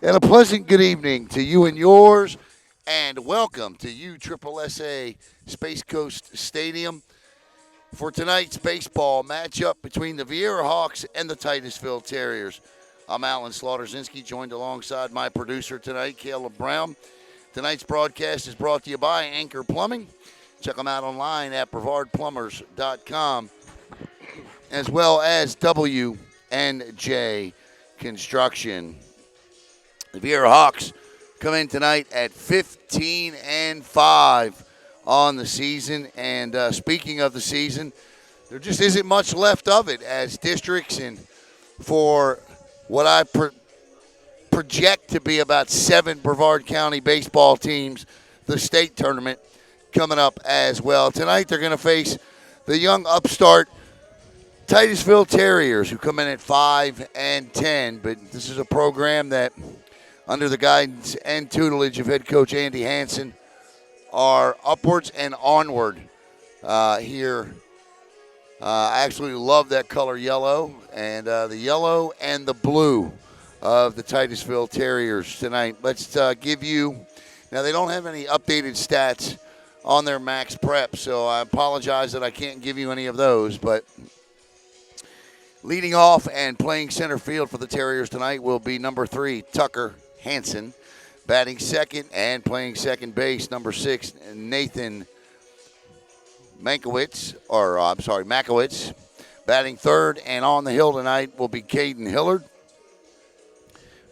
And a pleasant good evening to you and yours, and welcome to USSSA Space Coast Stadium for tonight's baseball matchup between the Viera Hawks and the Titusville Terriers. I'm Alan Slaughterzinski, joined alongside my producer tonight, Caleb Brown. Tonight's broadcast is brought to you by Anchor Plumbing. Check them out online at brevardplumbers.com, as well as W&J Construction. The Viera Hawks come in tonight at 15-5 on the season. And speaking of the season, there just isn't much left of it as districts and for what I project to be about 7 Brevard County baseball teams, the state tournament coming up as well. Tonight they're going to face the young upstart Titusville Terriers, who come in at 5-10. But this is a program that, under the guidance and tutelage of head coach Andy Hansen, are upwards and onward here. I absolutely love that color yellow, and the yellow and the blue of the Titusville Terriers tonight. Let's give you, now they don't have any updated stats on their max prep, so I apologize that I can't give you any of those, but leading off and playing center field for the Terriers tonight will be number 3, Tucker Hansen. Batting second and playing second base, number 6, Nathan Makowitz. Batting third and on the hill tonight will be Caden Hillard.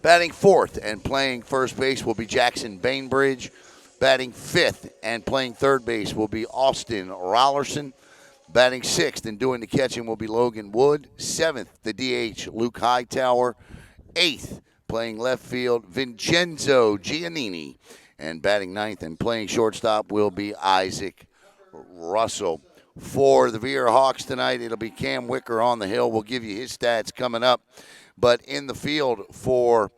Batting fourth and playing first base will be Jackson Bainbridge. Batting fifth and playing third base will be Austin Rollerson. Batting sixth and doing the catching will be Logan Wood. Seventh, the DH, Luke Hightower. Eighth, playing left field, Vincenzo Giannini. And batting ninth and playing shortstop will be Isaac Russell. For the Viera Hawks tonight, it'll be Cam Wicker on the hill. We'll give you his stats coming up. But in the field for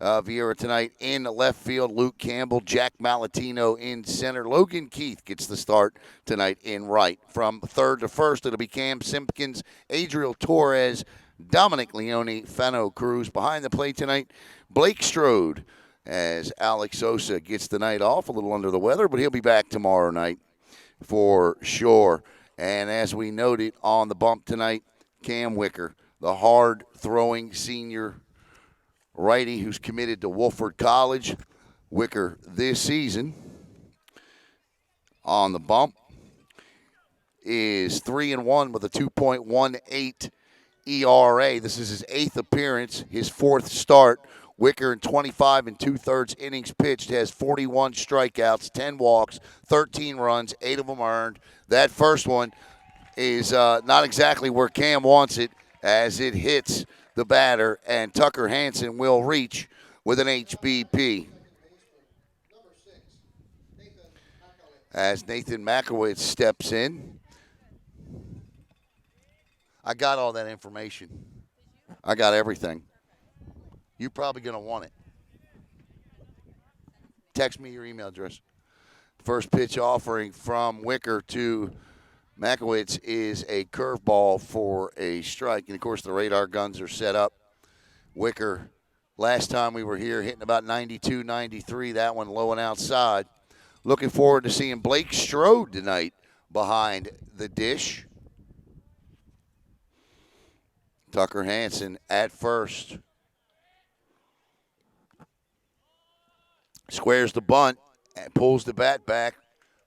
Viera tonight, in left field, Luke Campbell, Jack Malatino in center. Logan Keith gets the start tonight in right. From third to first, it'll be Cam Simpkins, Adriel Torres, Dominic Leone, Fano Cruz. Behind the plate tonight, Blake Strode, as Alex Sosa gets the night off, a little under the weather, but he'll be back tomorrow night for sure. And as we noted on the bump tonight, Cam Wicker, the hard-throwing senior righty who's committed to Woolford College. Wicker this season on the bump is 3-1 with a 2.18 ERA. This is his 8th appearance, his 4th start. Wicker in 25 2/3 innings pitched has 41 strikeouts, 10 walks, 13 runs, 8 of them earned. That first one is not exactly where Cam wants it as it hits the batter, and Tucker Hansen will reach with an HBP. As Nathan Makowitz steps in. I got all that information. I got everything. You're probably going to want it. Text me your email address. First pitch offering from Wicker to Makowitz is a curveball for a strike. And, of course, the radar guns are set up. Wicker, last time we were here, hitting about 92, 93. That one low and outside. Looking forward to seeing Blake Strode tonight behind the dish. Tucker Hansen at first. Squares the bunt and pulls the bat back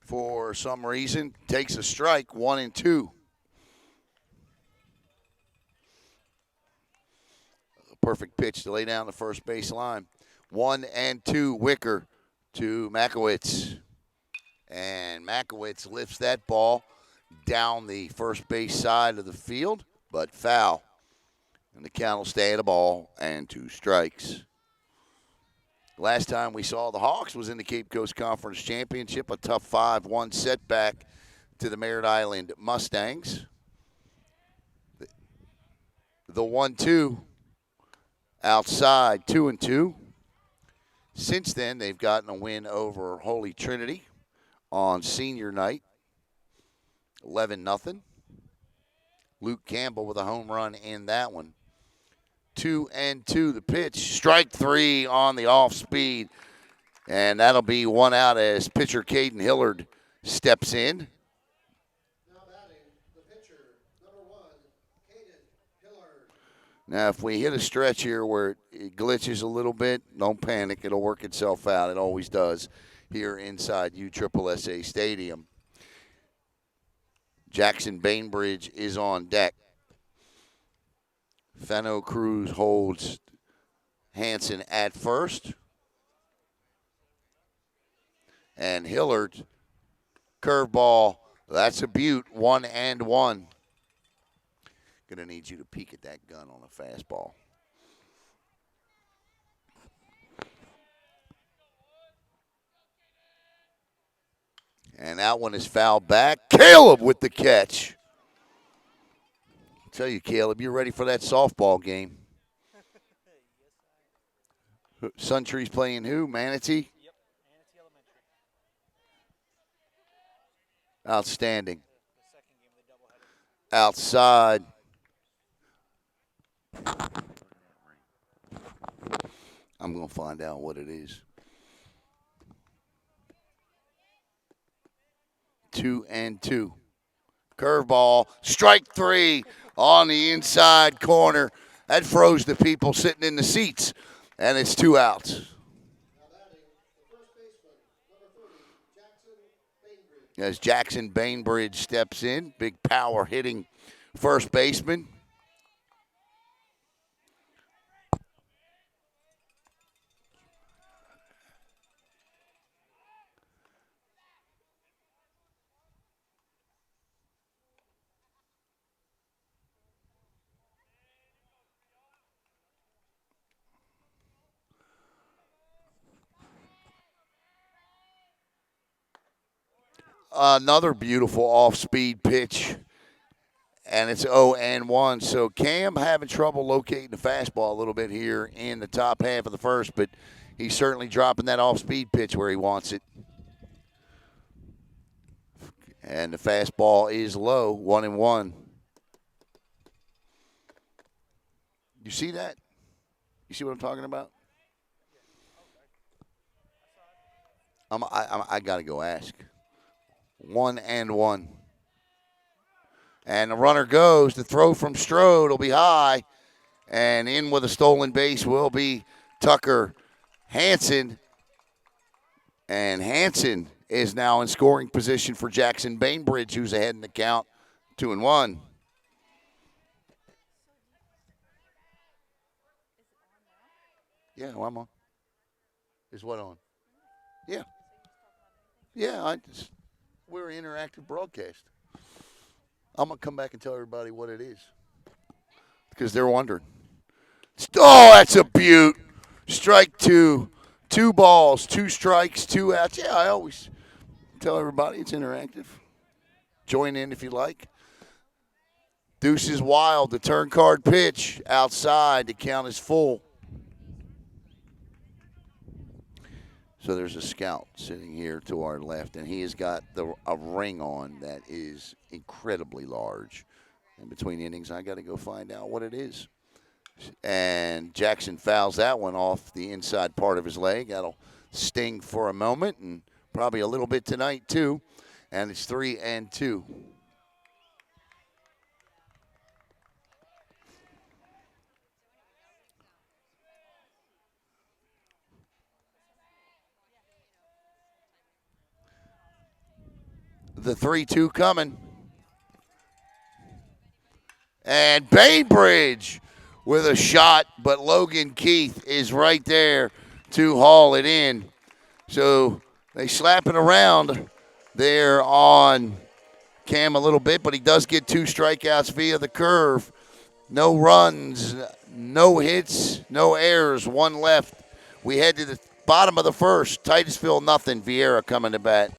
for some reason. Takes a strike, 1-2. A perfect pitch to lay down the first base line. 1-2, Wicker to Makowitz. And Makowitz lifts that ball down the first base side of the field, but foul. And the count will stay at a ball and 2 strikes. Last time we saw the Hawks was in the Cape Coast Conference Championship, a tough 5-1 setback to the Merritt Island Mustangs. The 1-2 outside, 2-2. Since then, they've gotten a win over Holy Trinity on senior night, 11-0. Luke Campbell with a home run in that one. 2-2 the pitch. Strike 3 on the off speed. And that'll be one out as pitcher Caden Hillard steps in. Now batting, the pitcher, number 1, Caden Hillard. Now, if we hit a stretch here where it glitches a little bit, don't panic. It'll work itself out. It always does here inside USSSA Stadium. Jackson Bainbridge is on deck. Fenno Cruz holds Hanson at first. And Hillard, curveball, that's a beaut, 1-1. Gonna need you to peek at that gun on a fastball. And that one is fouled back. Caleb with the catch. I tell you, Caleb, you're ready for that softball game. Suntree's playing who? Manatee? Yep, Manatee Elementary. Outstanding. The second game of the doubleheader. Outside. I'm going to find out what it is. 2-2. Curveball. Strike 3 on the inside corner. That froze the people sitting in the seats. And it's 2 outs. Now batting, the first baseman, number 30, Jackson Bainbridge. As Jackson Bainbridge steps in. Big power hitting first baseman. Another beautiful off-speed pitch, and it's 0-1. So Cam having trouble locating the fastball a little bit here in the top half of the first, but he's certainly dropping that off-speed pitch where he wants it. And the fastball is low, 1-1. You see that? You see what I'm talking about? I got to go ask. 1-1. And the runner goes. The throw from Strode will be high. And in with a stolen base will be Tucker Hanson. And Hanson is now in scoring position for Jackson Bainbridge, who's ahead in the count, 2-1. Yeah, well, I'm on. Is what on? Yeah. Yeah, we're an interactive broadcast. I'm going to come back and tell everybody what it is because they're wondering. Oh, that's a beaut. Strike 2. 2 balls, 2 strikes, 2 outs. Yeah, I always tell everybody it's interactive. Join in if you like. Deuce is wild. The turn card pitch outside. The count is full. So there's a scout sitting here to our left, and he has got a ring on that is incredibly large. In between innings, I got to go find out what it is. And Jackson fouls that one off the inside part of his leg. That'll sting for a moment and probably a little bit tonight too. And it's 3-2. The 3-2 coming. And Bainbridge with a shot, but Logan Keith is right there to haul it in. So they slap it around there on Cam a little bit, but he does get 2 strikeouts via the curve. No runs, no hits, no errors, 1 left. We head to the bottom of the first. Titusville nothing. Viera coming to bat.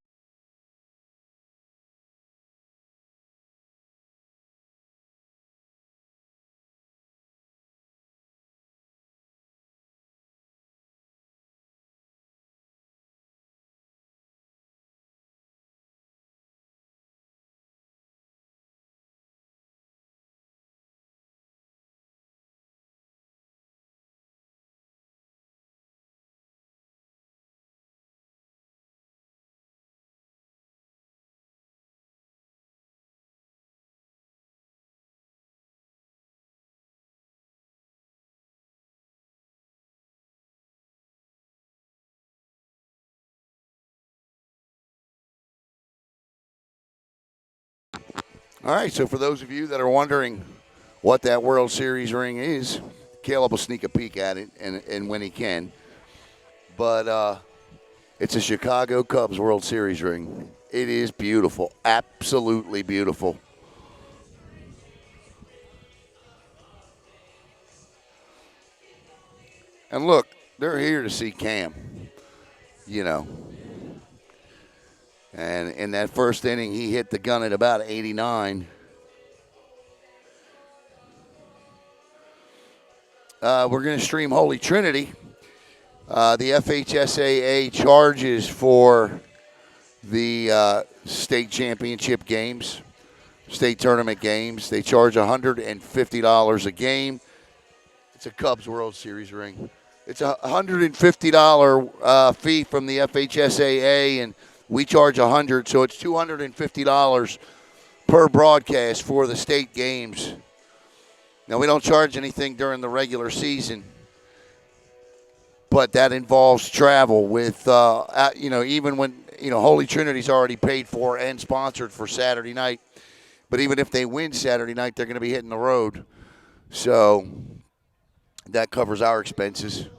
All right, so for those of you that are wondering what that World Series ring is, Caleb will sneak a peek at it and when he can. But it's a Chicago Cubs World Series ring. It is beautiful, absolutely beautiful. And look, they're here to see Cam, you know. And in that first inning, he hit the gun at about 89. We're going to stream Holy Trinity. The FHSAA charges for the state championship games, state tournament games. They charge $150 a game. It's a Cubs World Series ring. It's a $150 fee from the FHSAA, and we charge $100, so it's $250 per broadcast for the state games. Now, we don't charge anything during the regular season, but that involves travel with, even when, Holy Trinity's already paid for and sponsored for Saturday night. But even if they win Saturday night, they're going to be hitting the road. So that covers our expenses.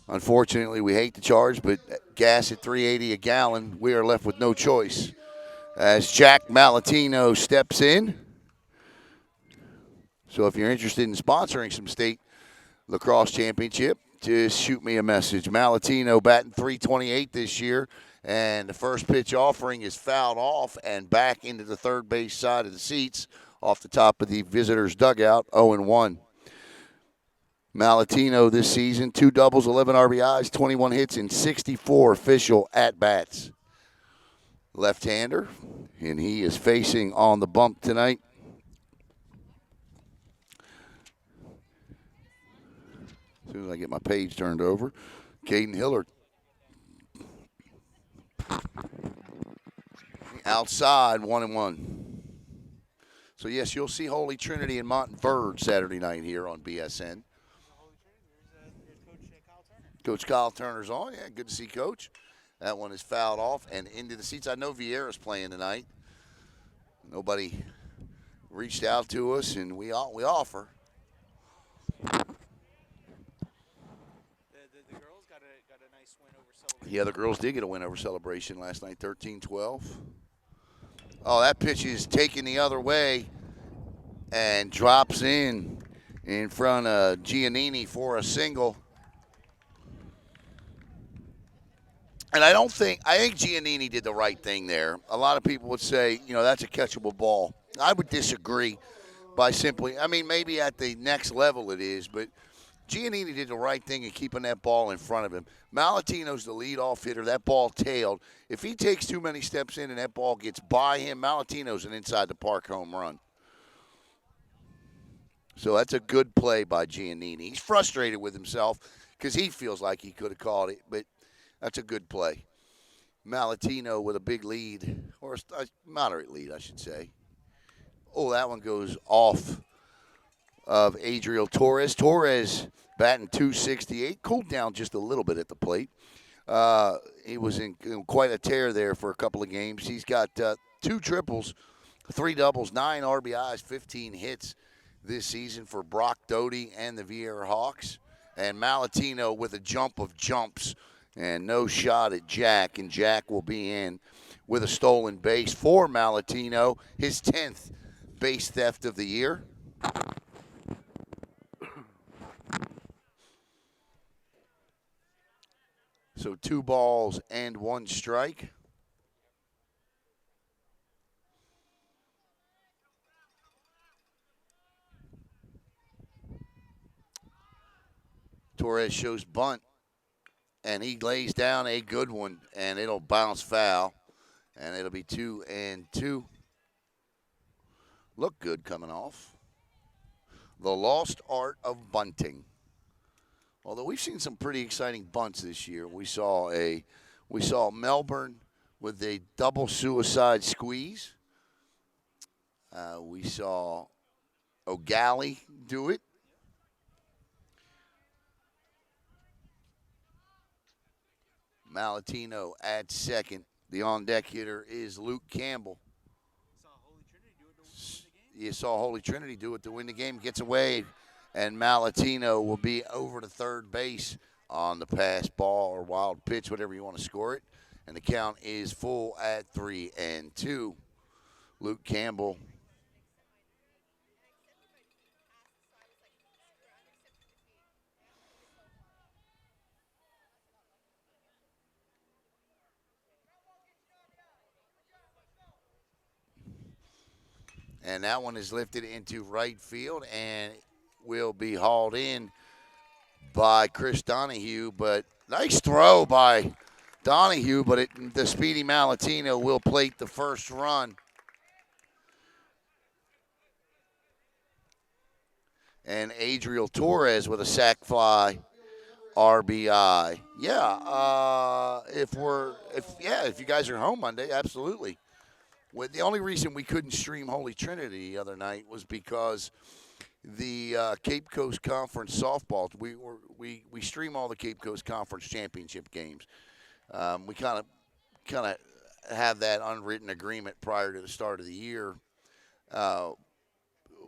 Unfortunately, we hate to charge, but gas at $3.80 a gallon, we are left with no choice. As Jack Malatino steps in. So if you're interested in sponsoring some state lacrosse championship, just shoot me a message. Malatino batting .328 this year, and the first pitch offering is fouled off and back into the third base side of the seats off the top of the visitors' dugout, 0-1. Malatino this season, 2 doubles, 11 RBIs, 21 hits, and 64 official at-bats. Left-hander, and he is facing on the bump tonight. As soon as I get my page turned over, Caden Hillard. Outside, 1-1. So, yes, you'll see Holy Trinity and Montverde Saturday night here on BSN. Coach Kyle Turner's on. Yeah, good to see Coach. That one is fouled off and into the seats. I know Viera's playing tonight. Nobody reached out to us, and we offer. The girls got a nice win over Celebration. Yeah, the girls did get a win over Celebration last night, 13-12. Oh, that pitch is taken the other way and drops in front of Giannini for a single. And I think Giannini did the right thing there. A lot of people would say, that's a catchable ball. I would disagree by simply, maybe at the next level it is, but Giannini did the right thing in keeping that ball in front of him. Malatino's the leadoff hitter. That ball tailed. If he takes too many steps in and that ball gets by him, Malatino's an inside the park home run. So that's a good play by Giannini. He's frustrated with himself because he feels like he could have caught it, but that's a good play. Malatino with a big lead, or a moderate lead, I should say. Oh, that one goes off of Adriel Torres. Torres batting .268, cooled down just a little bit at the plate. He was in quite a tear there for a couple of games. He's got 2 triples, 3 doubles, 9 RBIs, 15 hits this season for Brock Doty and the Viera Hawks. And Malatino with a jump of jumps and no shot at Jack. And Jack will be in with a stolen base for Malatino, his 10th base theft of the year. So 2 balls and 1 strike. Torres shows bunt, and he lays down a good one, and it'll bounce foul, and it'll be 2-2. Look good coming off. The lost art of bunting. Although we've seen some pretty exciting bunts this year. We saw Melbourne with a double suicide squeeze. We saw O'Galley do it. Malatino at second. The on-deck hitter is Luke Campbell. Saw Holy Trinity do it you saw Holy Trinity do it to win the game. Gets away, and Malatino will be over to third base on the pass ball or wild pitch, whatever you want to score it. And the count is full at 3-2. Luke Campbell. And that one is lifted into right field and will be hauled in by Chris Donahue. But nice throw by Donahue, but the speedy Malatino will plate the first run. And Adriel Torres with a sac fly RBI. If you guys are home Monday, absolutely. The only reason we couldn't stream Holy Trinity the other night was because the Cape Coast Conference softball. We stream all the Cape Coast Conference championship games. We kind of have that unwritten agreement prior to the start of the year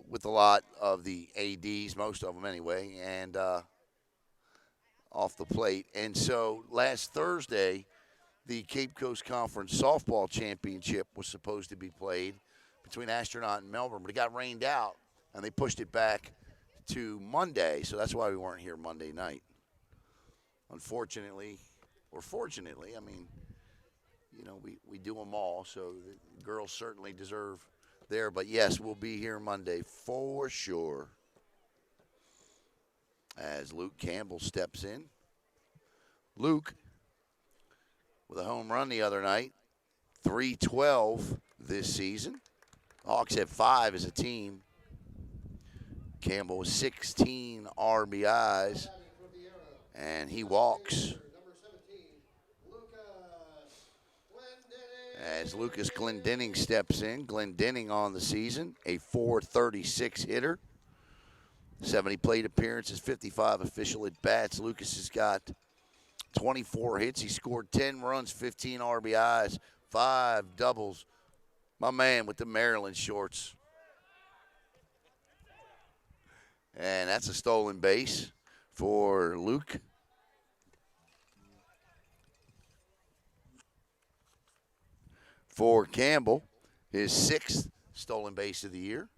with a lot of the ADs, most of them anyway, and off the plate. And so last Thursday, the Cape Coast Conference softball championship was supposed to be played between Astronaut and Melbourne, but it got rained out, and they pushed it back to Monday, so that's why we weren't here Monday night. Unfortunately, or fortunately, I mean, we do them all, so the girls certainly deserve there. But, yes, we'll be here Monday for sure as Luke Campbell steps in. Luke with a home run the other night, 312 this season. Hawks have 5 as a team. Campbell with 16 RBIs, and he walks as Lucas Glendenning steps in. Glendenning on the season, a .436 hitter, 70 plate appearances, 55 official at-bats. Lucas has got 24 hits. He scored 10 runs, 15 RBIs, 5 doubles. My man with the Maryland shorts. And that's a stolen base for Luke. For Campbell, his 6th stolen base of the year.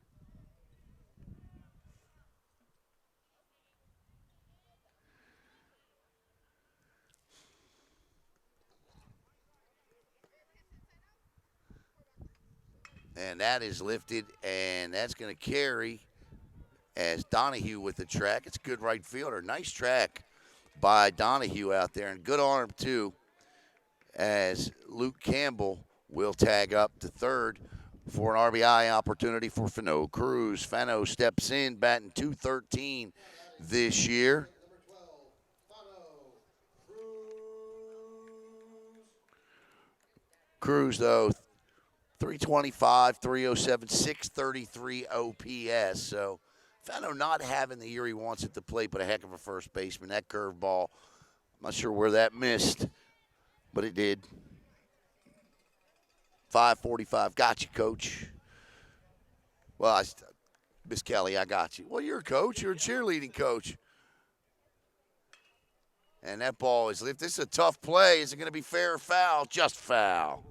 And that is lifted, and that's going to carry as Donahue with the track. It's a good right fielder. Nice track by Donahue out there, and good arm, too, as Luke Campbell will tag up to third for an RBI opportunity for Fano Cruz. Fano steps in, batting .213 this year. Cruz, though, 325, 307, 633 OPS. So Fano not having the year he wants at the plate, but a heck of a first baseman. That curveball, I'm not sure where that missed, but it did. 5:45. Got you, Coach. Well, Miss Kelly, I got you. Well, you're a coach. You're a cheerleading coach. And that ball is lifted. This is a tough play. Is it going to be fair or foul? Just foul.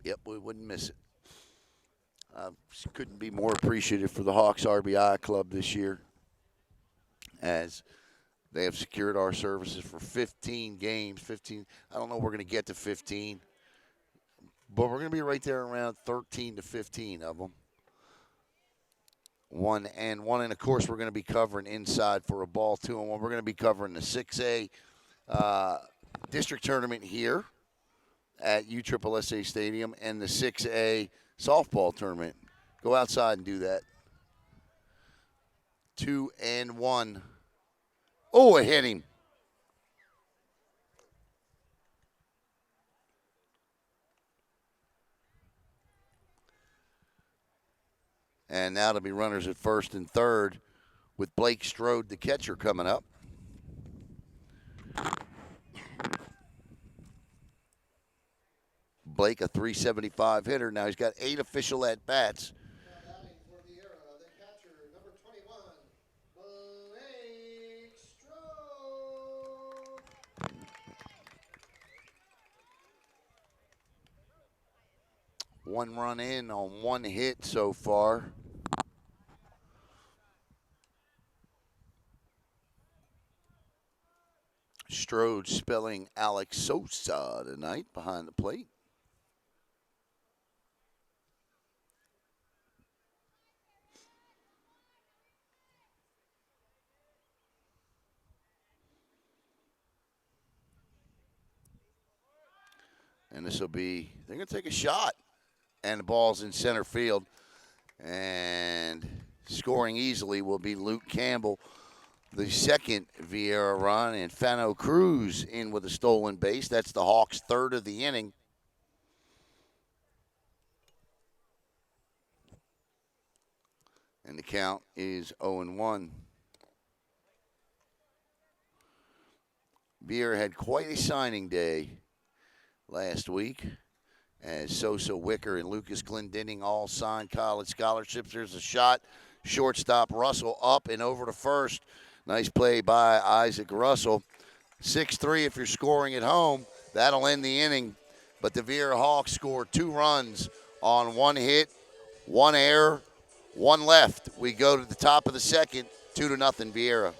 Yep, we wouldn't miss it. Couldn't be more appreciative for the Hawks RBI Club this year, as they have secured our services for 15 games. 15. I don't know if we're going to get to 15, but we're going to be right there around 13 to 15 of them. One, and of course, we're going to be covering inside for a ball, 2 and 1. We're going to be covering the 6A district tournament here at USSSA Stadium and the 6A softball tournament. Go outside and do that. 2 and 1. Oh, it hit him. And now to be runners at first and third with Blake Strode, the catcher, coming up. Blake, a .375 hitter. Now he's got 8 official at-bats. Now batting for Viera, the catcher, number 21, Blake Stroh. 1 run in on 1 hit so far. Strode spelling Alex Sosa tonight behind the plate. And this will be, they're going to take a shot. And the ball's in center field. And scoring easily will be Luke Campbell. The second Viera run, and Fano Cruz in with a stolen base. That's the Hawks' 3rd of the inning. And the count is 0-1. Viera had quite a signing day last week, as Sosa, Wicker, and Lucas Glendenning all signed college scholarships. There's a shot. Shortstop Russell up and over to first. Nice play by Isaac Russell. 6-3 if you're scoring at home. That'll end the inning. But the Viera Hawks scored 2 runs on 1 hit, 1 error, 1 left. We go to the top of the second, 2-0 Viera.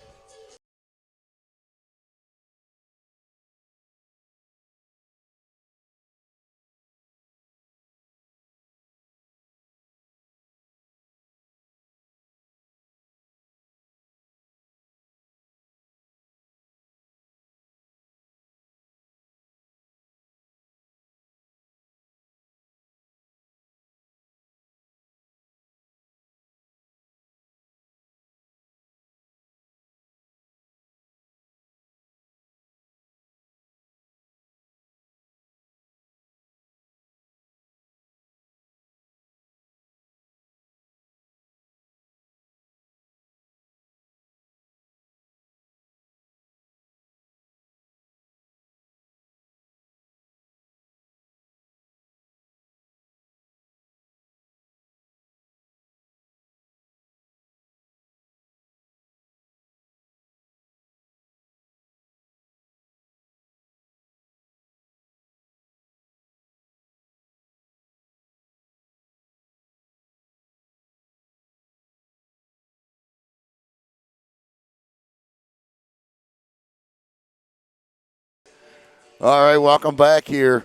All right, welcome back here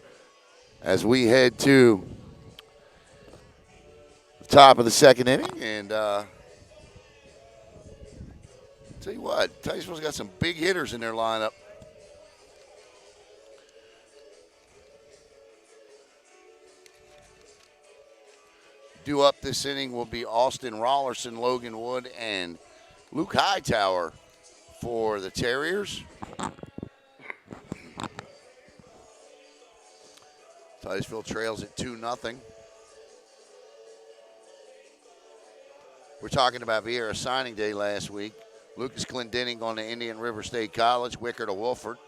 as we head to the top of the second inning. And tell you what, Titusville's got some big hitters in their lineup. Due up this inning will be Austin Rollerson, Logan Wood, and Luke Hightower for the Terriers. Titusville trails at 2-0. We're talking about Viera signing day last week. Lucas Glendenning on to Indian River State College. Wicker to Wolford.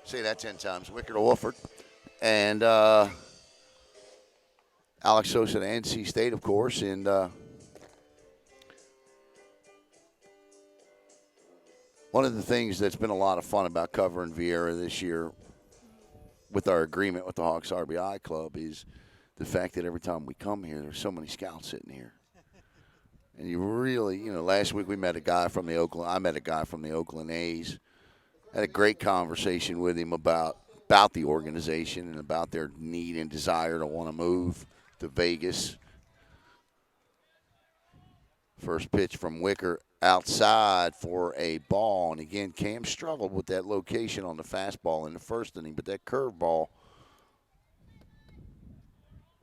Say that 10 times. Wicker to Wolford. And Alex Sosa to NC State, of course. And one of the things that's been a lot of fun about covering Viera this year with our agreement with the Hawks RBI Club is the fact that every time we come here, there's so many scouts sitting here. And you really, last week we met a guy from the I met a guy from the Oakland A's. Had a great conversation with him about the organization and about their need and desire to want to move to Vegas. First pitch from Wicker outside for a ball. And again, Cam struggled with that location on the fastball in the first inning, but that curveball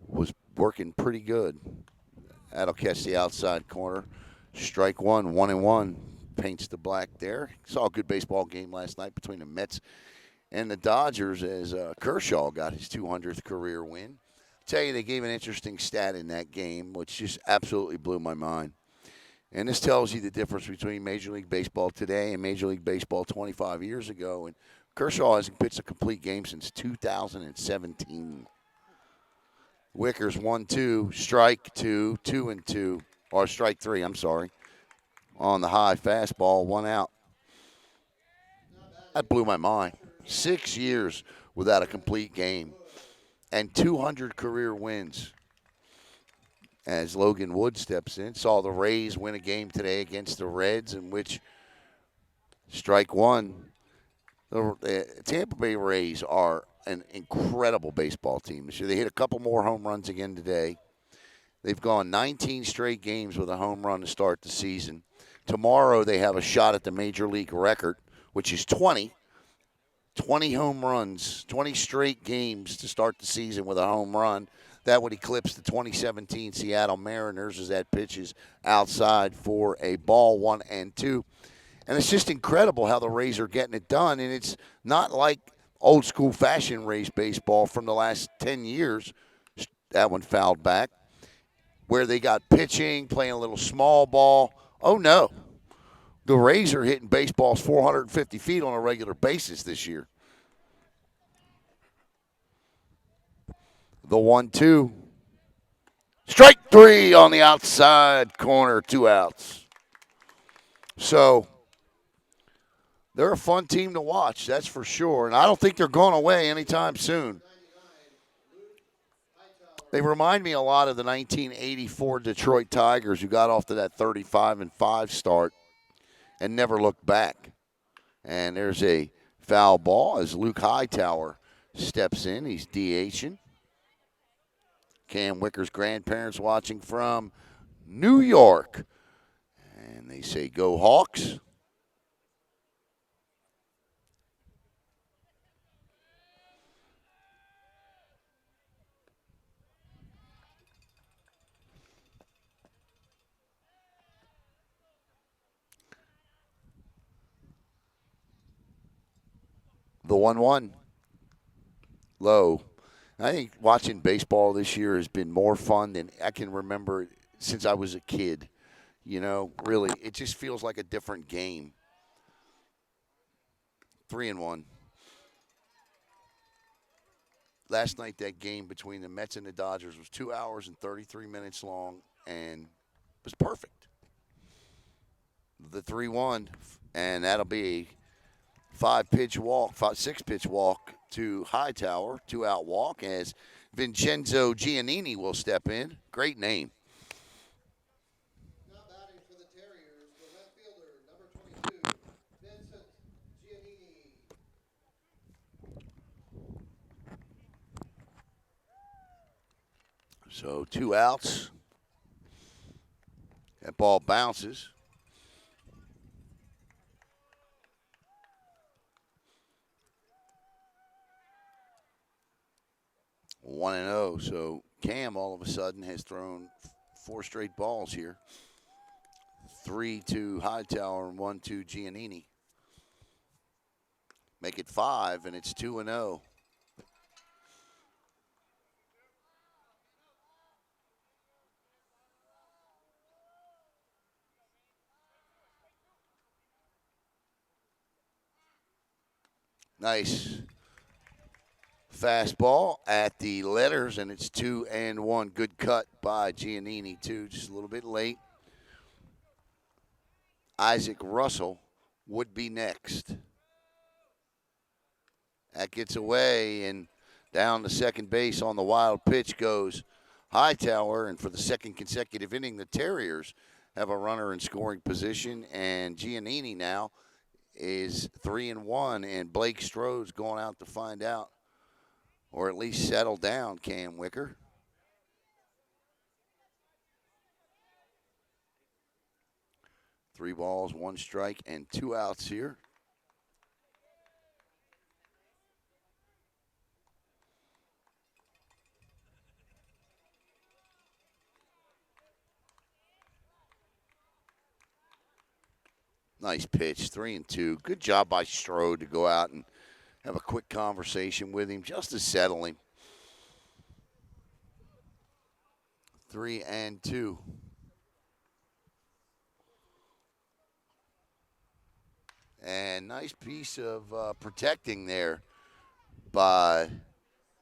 was working pretty good. That'll catch the outside corner. Strike one, 1-1. Paints the black there. Saw a good baseball game last night between the Mets and the Dodgers as Kershaw got his 200th career win. Tell you, they gave an interesting stat in that game, which just absolutely blew my mind. And this tells you the difference between Major League Baseball today and Major League Baseball 25 years ago. And Kershaw hasn't pitched a complete game since 2017. Wickers 1-2, strike 2, 2-2, or strike 3, I'm sorry. On the high fastball, 1 out. That blew my mind. 6 years without a complete game and 200 career wins. As Logan Wood steps in, saw the Rays win a game today against the Reds, in which strike 1. The Tampa Bay Rays are an incredible baseball team this year. They hit a couple more home runs again today. They've gone 19 straight games with a home run to start the season. Tomorrow they have a shot at the Major League record, which is 20. 20 home runs, 20 straight games to start the season with a home run. That would eclipse the 2017 Seattle Mariners as that pitch is outside for a ball, 1-2. And it's just incredible how the Rays are getting it done. And it's not like old school fashion Rays baseball from the last 10 years. That one fouled back. Where they got pitching, playing a little small ball. Oh, no. The Rays are hitting baseballs 450 feet on a regular basis this year. The 1-2. Strike 3 on the outside corner, 2 outs. So they're a fun team to watch, that's for sure. And I don't think they're going away anytime soon. They remind me a lot of the 1984 Detroit Tigers, who got off to that 35-5 start and never looked back. And there's a foul ball as Luke Hightower steps in. He's DHing. Cam Wicker's grandparents watching from New York. And they say, go Hawks. The 1-1. Low. I think watching baseball this year has been more fun than I can remember since I was a kid. You know, really, it just feels like a different game. 3-1. Last night, that game between the Mets and the Dodgers was 2 hours and 33 minutes long and was perfect. The 3-1, and that'll be a 6-pitch walk to Hightower, 2-out walk as Vincenzo Giannini will step in. Great name. Now batting for the Terriers, the left fielder, number 22, Vincent Giannini. So 2 outs. That ball bounces. 1-0. So Cam all of a sudden has thrown 4 straight balls here. 3 to Hightower and 1 to Giannini. Make it 5, and it's 2-0. Nice fastball at the letters, and it's 2-1. Good cut by Giannini, too, just a little bit late. Isaac Russell would be next. That gets away, and down to second base on the wild pitch goes Hightower, and for the second consecutive inning, the Terriers have a runner in scoring position, and Giannini now is 3-1, and Blake Strode's going out to find out, or at least settle down, Cam Wicker. Three balls, 1 strike, and 2 outs here. Nice pitch, 3-2. Good job by Strode to go out and have a quick conversation with him just to settle him. 3-2. And nice piece of protecting there by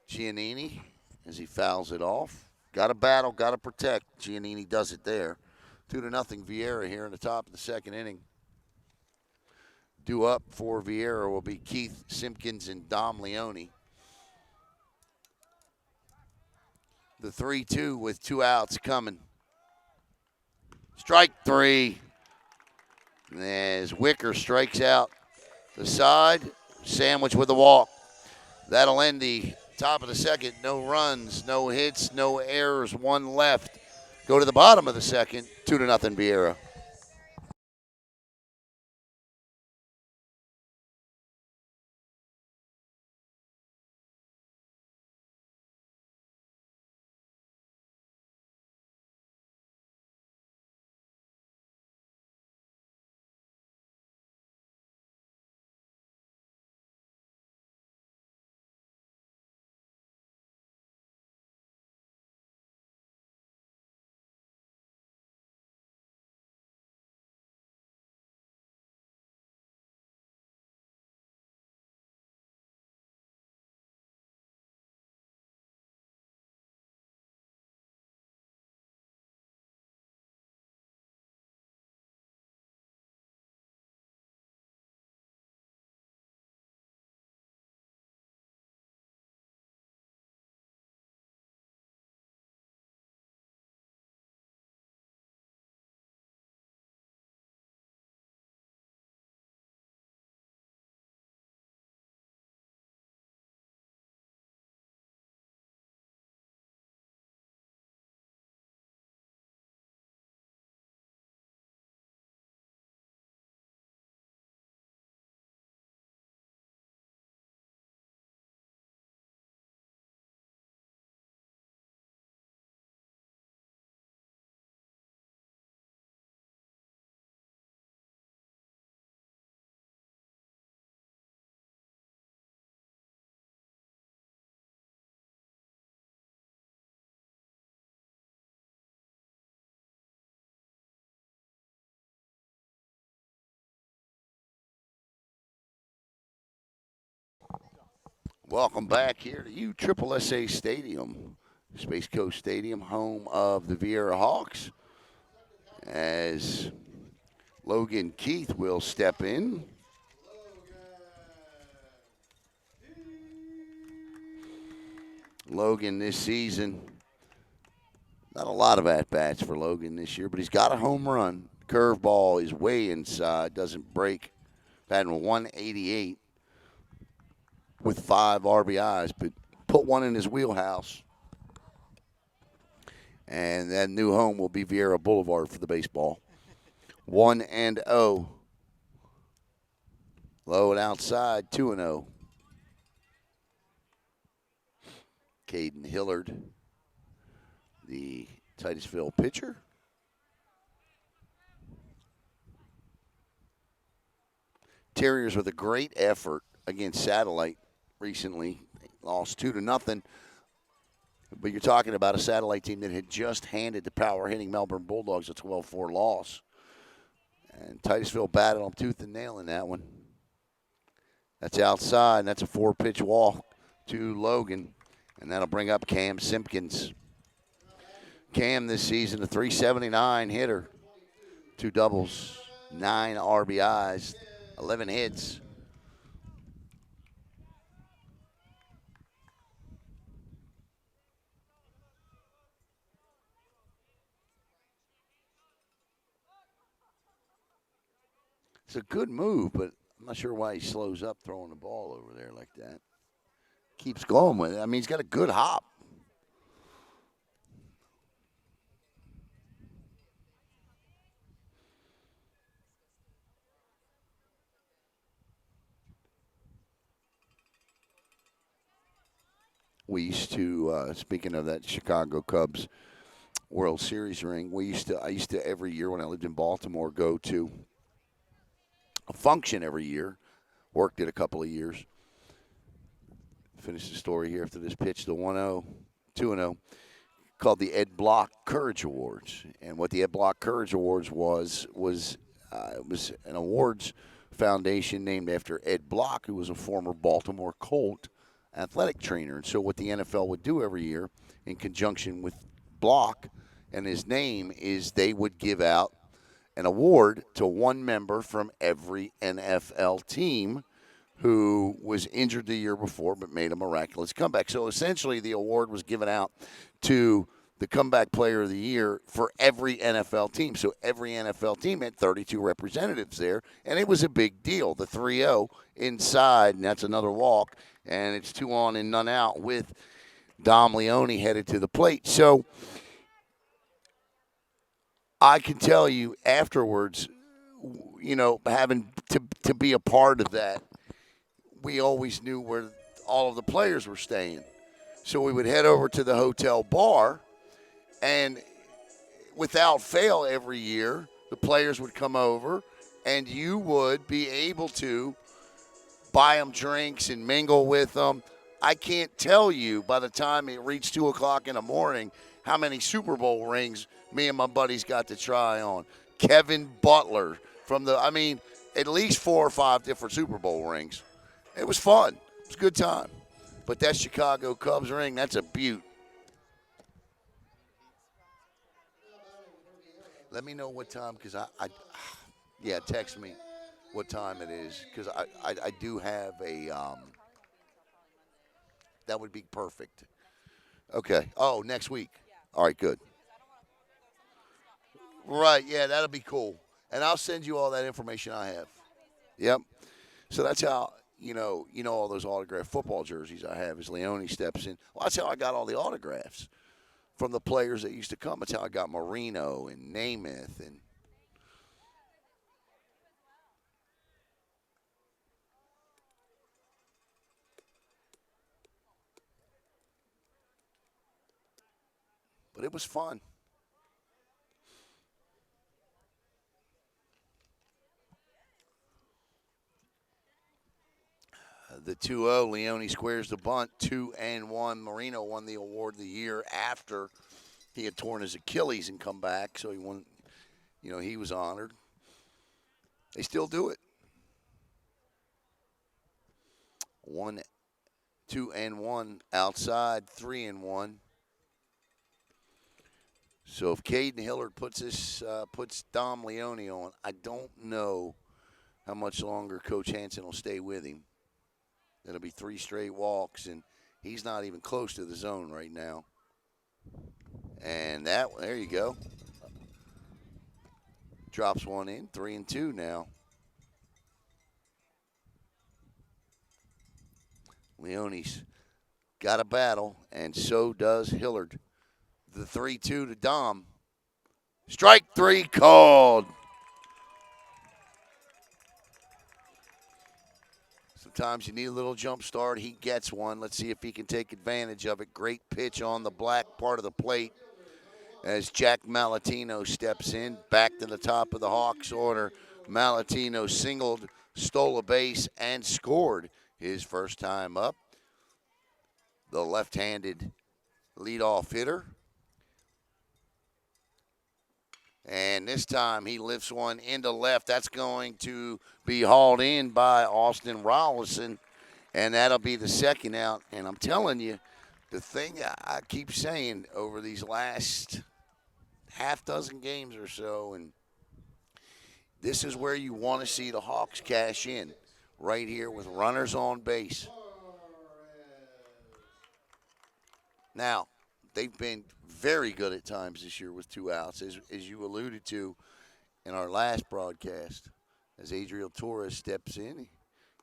Giannini. as he fouls it off. Got to battle, got to protect. Giannini does it there. 2-0 Viera here in the top of the second inning. Due up for Viera will be Keith Simpkins and Dom Leone. The 3-2 with 2 outs coming. Strike 3. As Wicker strikes out the side, sandwich with a walk. That'll end the top of the second. No runs, no hits, no errors, 1 left. Go to the bottom of the second, 2-0 Viera. Welcome back here to USSSA Stadium, Space Coast Stadium, home of the Viera Hawks, as Logan Keith will step in. Logan this season, not a lot of at-bats for Logan this year, but he's got a home run. Curveball is way inside, doesn't break. Batting 188 with 5 RBIs, but put one in his wheelhouse. And that new home will be Viera Boulevard for the baseball. 1-0. Low and outside, 2-0. Caden Hillard, the Titusville pitcher. Terriers with a great effort against Satellite recently. They lost 2-0. But you're talking about a Satellite team that had just handed the power-hitting Melbourne Bulldogs a 12-4 loss. And Titusville battled them tooth and nail in that one. That's outside, and that's a 4-pitch walk to Logan. And that'll bring up Cam Simpkins. Cam this season, a .379 hitter. 2 doubles, 9 RBIs, 11 hits. It's a good move, but I'm not sure why he slows up throwing the ball over there like that. Keeps going with it. I mean, he's got a good hop. We used to, speaking of that Chicago Cubs World Series ring, I used to every year when I lived in Baltimore go to a function every year. Worked it a couple of years. Finish the story here after this pitch, the 1-0, 2-0, called the Ed Block Courage Awards. And what the Ed Block Courage Awards was it was an awards foundation named after Ed Block, who was a former Baltimore Colt athletic trainer. And so what the NFL would do every year in conjunction with Block and his name is they would give out an award to one member from every NFL team who was injured the year before but made a miraculous comeback. So essentially, the award was given out to the comeback player of the year for every NFL team. So every NFL team had 32 representatives there, and it was a big deal. The 3-0 inside, and that's another walk, and it's 2 on and none out with Dom Leone headed to the plate. So I can tell you afterwards, having to be a part of that, we always knew where all of the players were staying. So we would head over to the hotel bar, and without fail every year, the players would come over, and you would be able to buy them drinks and mingle with them. I can't tell you by the time it reached 2 o'clock in the morning how many Super Bowl rings me and my buddies got to try on. Kevin Butler at least 4 or 5 different Super Bowl rings. It was fun. It was a good time. But that Chicago Cubs ring, that's a beaut. Let me know what time, because text me what time it is, because I do have a, that would be perfect. Okay. Oh, next week. All right, good. Right, yeah, that'll be cool. And I'll send you all that information I have. Yep. So that's how, all those autographed football jerseys I have as Leone steps in. Well, that's how I got all the autographs from the players that used to come. That's how I got Marino and Namath and but it was fun. The 2-0, Leone squares the bunt, 2-1. Marino won the award the year after he had torn his Achilles and come back, so he won. He was honored. They still do it. 2-1 outside, 3-1. So if Caden Hillard puts Dom Leone on, I don't know how much longer Coach Hansen will stay with him. It'll be 3 straight walks, and he's not even close to the zone right now. And there you go. Drops one in, 3-2 now. Leone's got a battle, and so does Hillard. The 3-2 to Dom. Strike 3 called. Sometimes you need a little jump start. He gets one. Let's see if he can take advantage of it. Great pitch on the black part of the plate as Jack Malatino steps in. Back to the top of the Hawks order. Malatino singled, stole a base, and scored his first time up. The left-handed leadoff hitter. And this time he lifts one into left. That's going to be hauled in by Austin Rollison, and that'll be the second out. And I'm telling you, the thing I keep saying over these last half dozen games or so, and this is where you want to see the Hawks cash in, right here with runners on base. Now, they've been very good at times this year with 2 outs, as you alluded to in our last broadcast. As Adriel Torres steps in,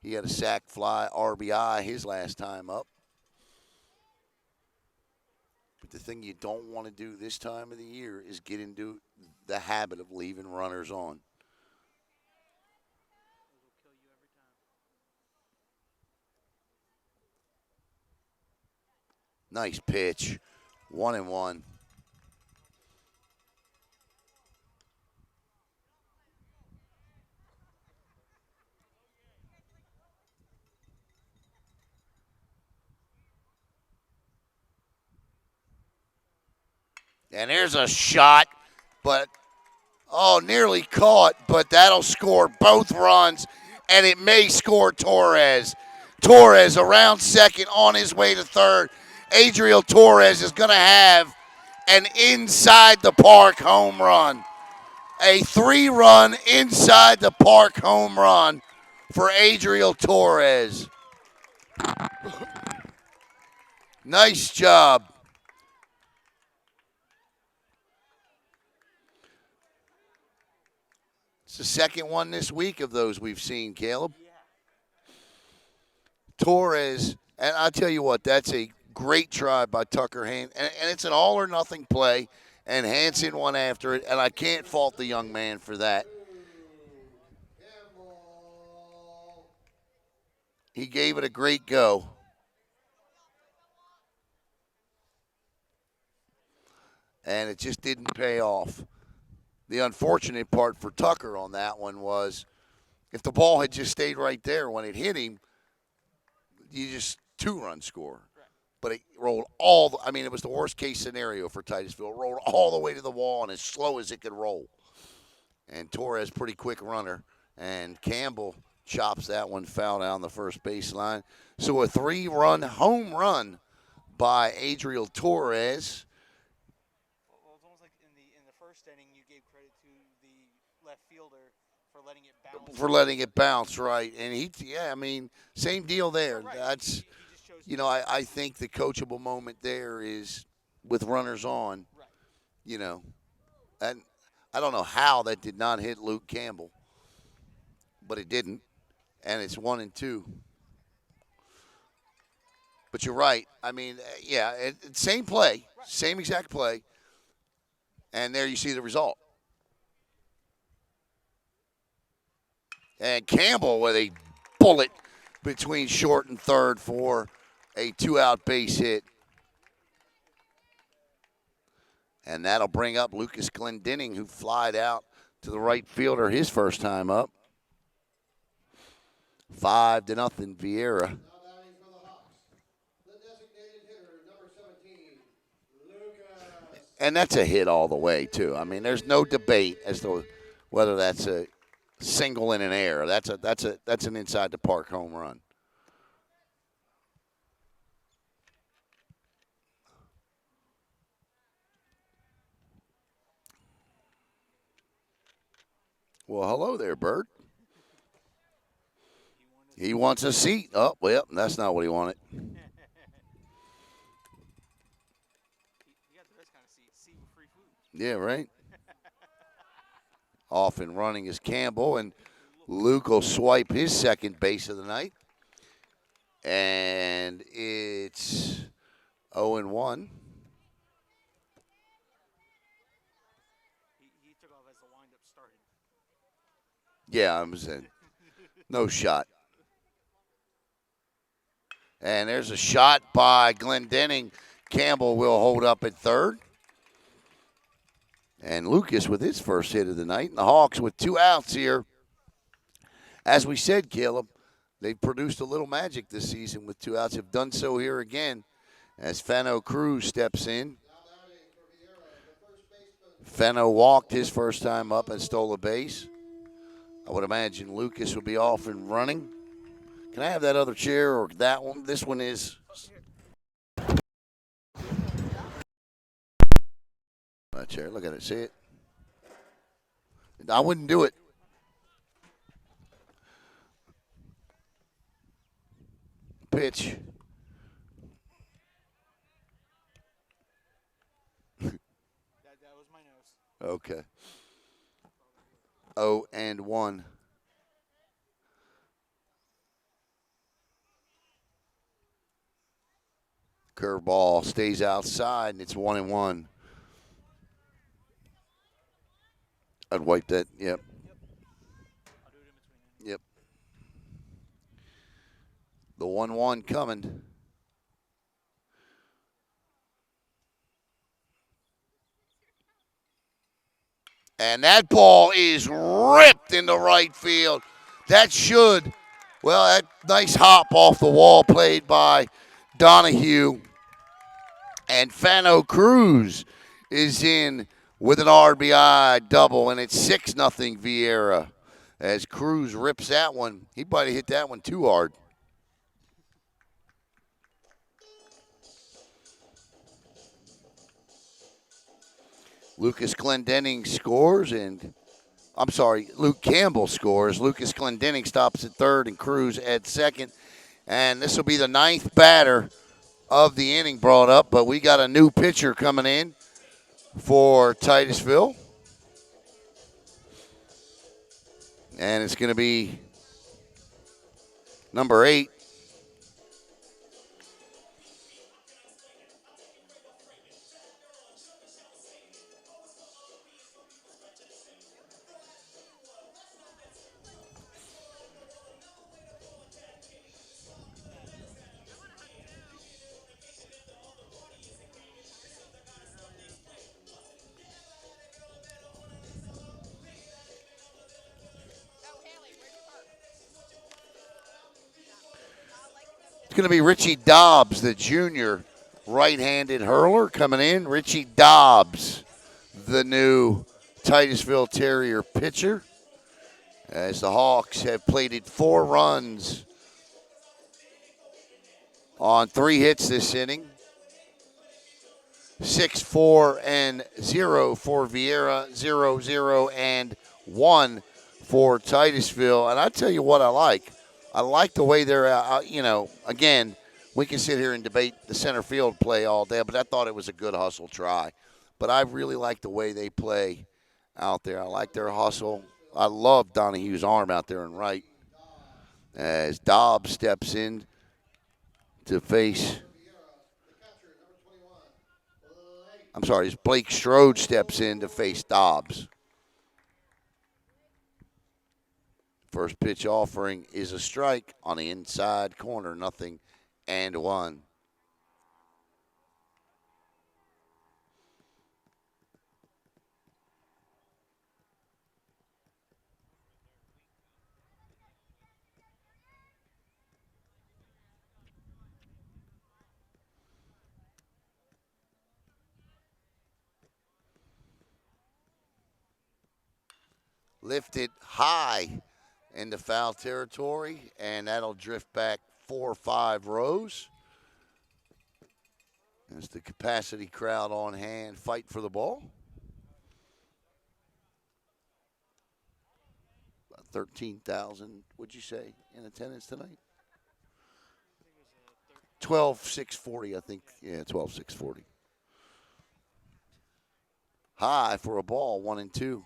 he had a sac fly RBI his last time up. But the thing you don't want to do this time of the year is get into the habit of leaving runners on. Nice pitch. 1-1. And there's a shot, but nearly caught, but that'll score both runs, and it may score Torres. Torres around second on his way to third. Adriel Torres is going to have an inside the park home run. A 3-run inside the park home run for Adriel Torres. Nice job. It's the second one this week of those we've seen, Caleb. Torres, and I'll tell you what, that's a great try by Tucker Hansen, and it's an all or nothing play, and Hansen went after it, and I can't fault the young man for that. He gave it a great go. And it just didn't pay off. The unfortunate part for Tucker on that one was if the ball had just stayed right there when it hit him, you just 2-run score. But it rolled it was the worst case scenario for Titusville. It rolled all the way to the wall and as slow as it could roll. And Torres, pretty quick runner. And Campbell chops that one foul down the first baseline. So a 3-run home run by Adriel Torres. Well, it's almost like in the first inning, you gave credit to the left fielder for letting it bounce. For letting it bounce, right. And same deal there. Right. That's, He just chose I think the coachable moment there is with runners on, Right. And I don't know how that did not hit Luke Campbell, but it didn't, and it's 1-2. But you're right. Same play, same exact play, and there you see the result. And Campbell with a bullet between short and third for a 2-out base hit. And that'll bring up Lucas Glendenning, who flied out to the right fielder his first time up. 5-0 Viera. Now batting for the Hawks, the designated hitter, number 17, Lucas. And that's a hit all the way, too. There's no debate as to whether that's a single in an air. That's an inside the park home run. Well, hello there, Bird. He wants a seat. Oh, well, that's not what he wanted. He got the best kind of seat with free food. Yeah, right. Off and running is Campbell, and Luke will swipe his second base of the night. And it's 0-1. He took off as the windup started. Yeah, I'm saying no shot. And there's a shot by Glendenning. Campbell will hold up at third. And Lucas with his first hit of the night. And the Hawks with 2 outs here. As we said, Caleb, they've produced a little magic this season with 2 outs. Have done so here again as Fano Cruz steps in. Fano walked his first time up and stole a base. I would imagine Lucas would be off and running. Can I have that other chair or that one? This one is. That chair, look at it, see it? I wouldn't do it. Pitch. That was my nose. Okay. 0-1. Curveball stays outside, and it's 1-1. I'd wipe that. Yep. I'll do it in between. Yep. The 1-1 coming. And that ball is ripped into right field. That nice hop off the wall played by Donahue. And Fano Cruz is in with an RBI double, and it's 6-0 Viera as Cruz rips that one. He might have hit that one too hard. Lucas Glendenning scores, and I'm sorry, Luke Campbell scores. Lucas Glendenning stops at third and Cruz at second. And this will be the ninth batter of the inning brought up, but we got a new pitcher coming in for Titusville. And it's going to be number 8. It's going to be Richie Dobbs, the junior right-handed hurler coming in. Richie Dobbs, the new Titusville Terrier pitcher, as the Hawks have plated 4 runs on 3 hits this inning. 6-4 and 0 for Viera, 0-0 and 1 for Titusville. And I tell you what I like. I like the way they're, again, we can sit here and debate the center field play all day, but I thought it was a good hustle try. But I really like the way they play out there. I like their hustle. I love Donahue's arm out there and right as Dobbs steps in to face. As Blake Strode steps in to face Dobbs. First pitch offering is a strike on the inside corner, 0-1. Lifted high into foul territory, and that'll drift back 4 or 5 rows. As the capacity crowd on hand fight for the ball. About 13,000, would you say, in attendance tonight? 12,640, I think. Yeah, 12,640. High for a ball, 1-2.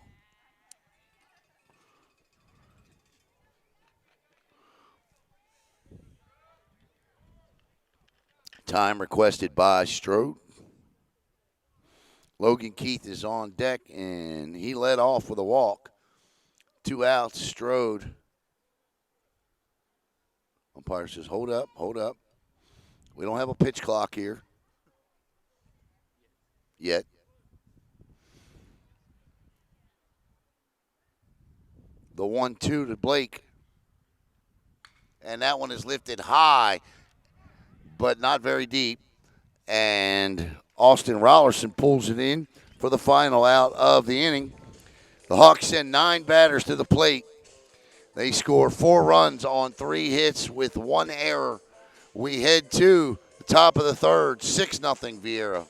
Time requested by Strode. Logan Keith is on deck, and he led off with a walk. 2 outs, Strode. Umpire says, hold up. We don't have a pitch clock here yet. The 1-2 to Blake. And that one is lifted high, but not very deep. And Austin Rollerson pulls it in for the final out of the inning. The Hawks send 9 batters to the plate. They score 4 runs on 3 hits with 1 error. We head to the top of the third, 6-0 Viera.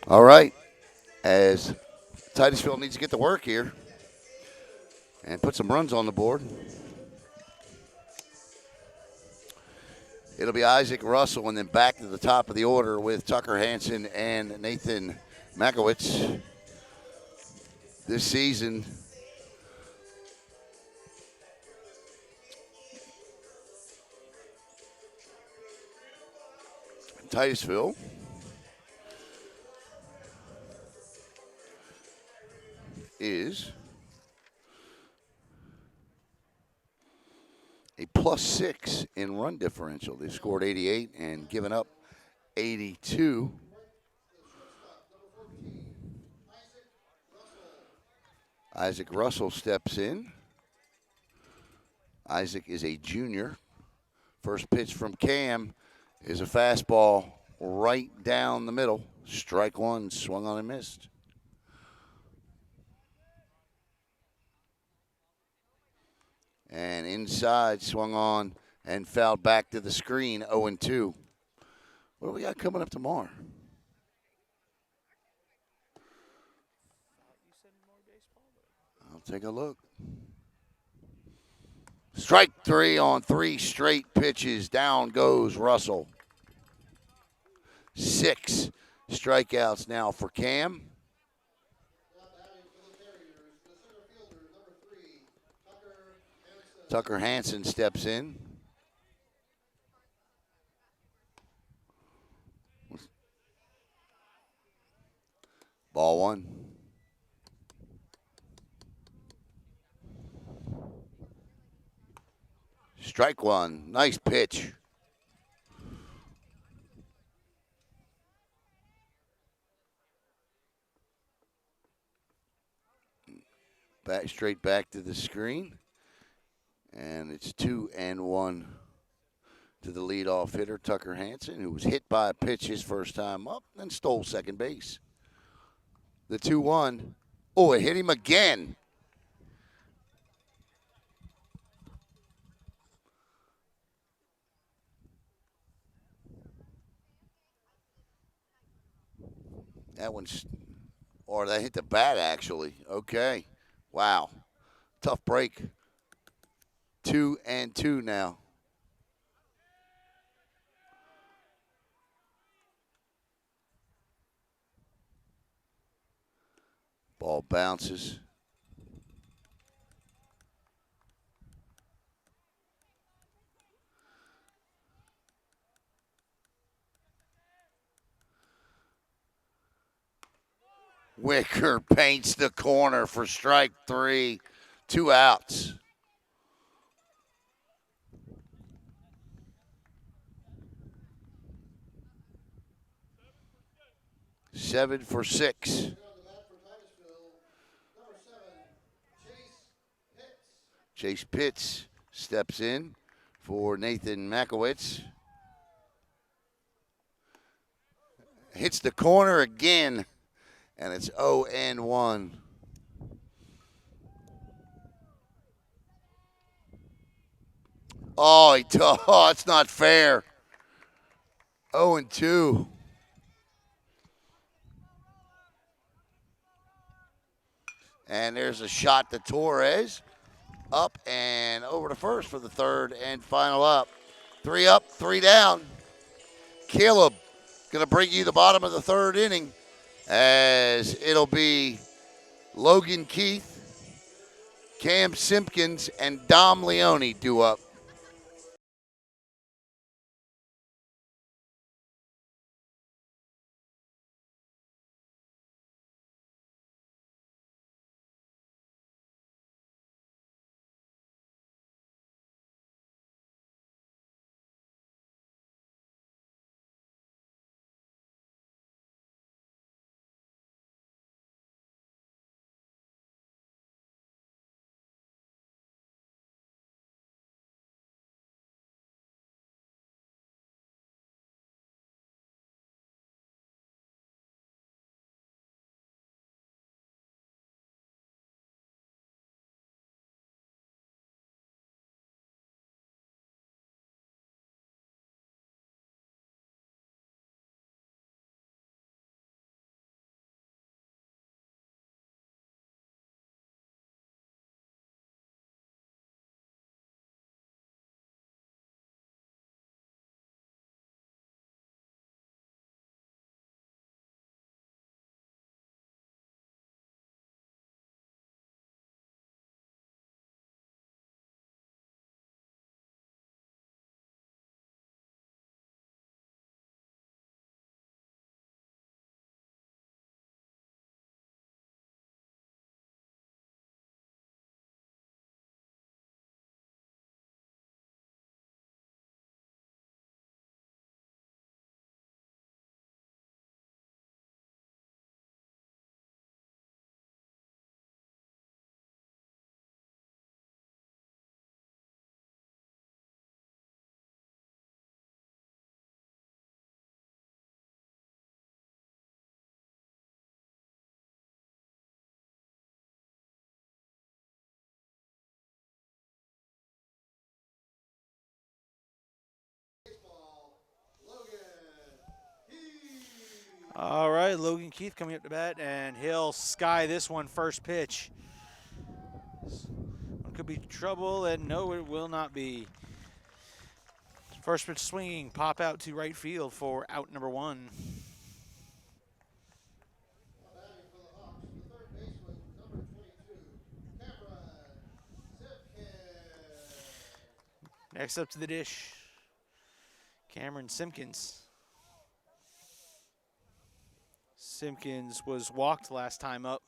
All right, as Titusville needs to get to work here and put some runs on the board. It'll be Isaac Russell and then back to the top of the order with Tucker Hansen and Nathan Makowitz. This season, Titusville is a +6 in run differential. They've scored 88 and given up 82. Isaac Russell steps in. Isaac is a junior. First pitch from Cam is a fastball right down the middle. Strike one, swung on and missed. And inside, swung on and fouled back to the screen, 0-2. What do we got coming up tomorrow? I'll take a look. Strike three on 3 straight pitches. Down goes Russell. 6 strikeouts now for Cam. Tucker Hansen steps in. Ball 1. Strike 1. Nice pitch. Straight back to the screen. And it's 2-1 to the leadoff hitter, Tucker Hansen, who was hit by a pitch his first time up and stole second base. The 2-1. Oh, it hit him again. That one's, or that hit the bat, actually. Okay. Wow. Tough break. 2-2 now. Ball bounces. Wicker paints the corner for strike 3. 2 outs. Seven for 6. Chase Pitts steps in for Nathan Makowitz. Hits the corner again, and it's 0-1. Oh, it's not fair. 0-2. And there's a shot to Torres. Up and over to first for the third and final up. 3 up, 3 down. Caleb going to bring you the bottom of the third inning as it'll be Logan Keith, Cam Simpkins, and Dom Leone due up. All right, Logan Keith coming up to bat, and he'll sky this one first pitch. One could be trouble, and no, it will not be. First pitch swinging, pop out to right field for out number 1. Now batting for the Hawks, the third baseman, number 22, Cameron Simpkins. Next up to the dish, Cameron Simpkins. Simpkins was walked last time up.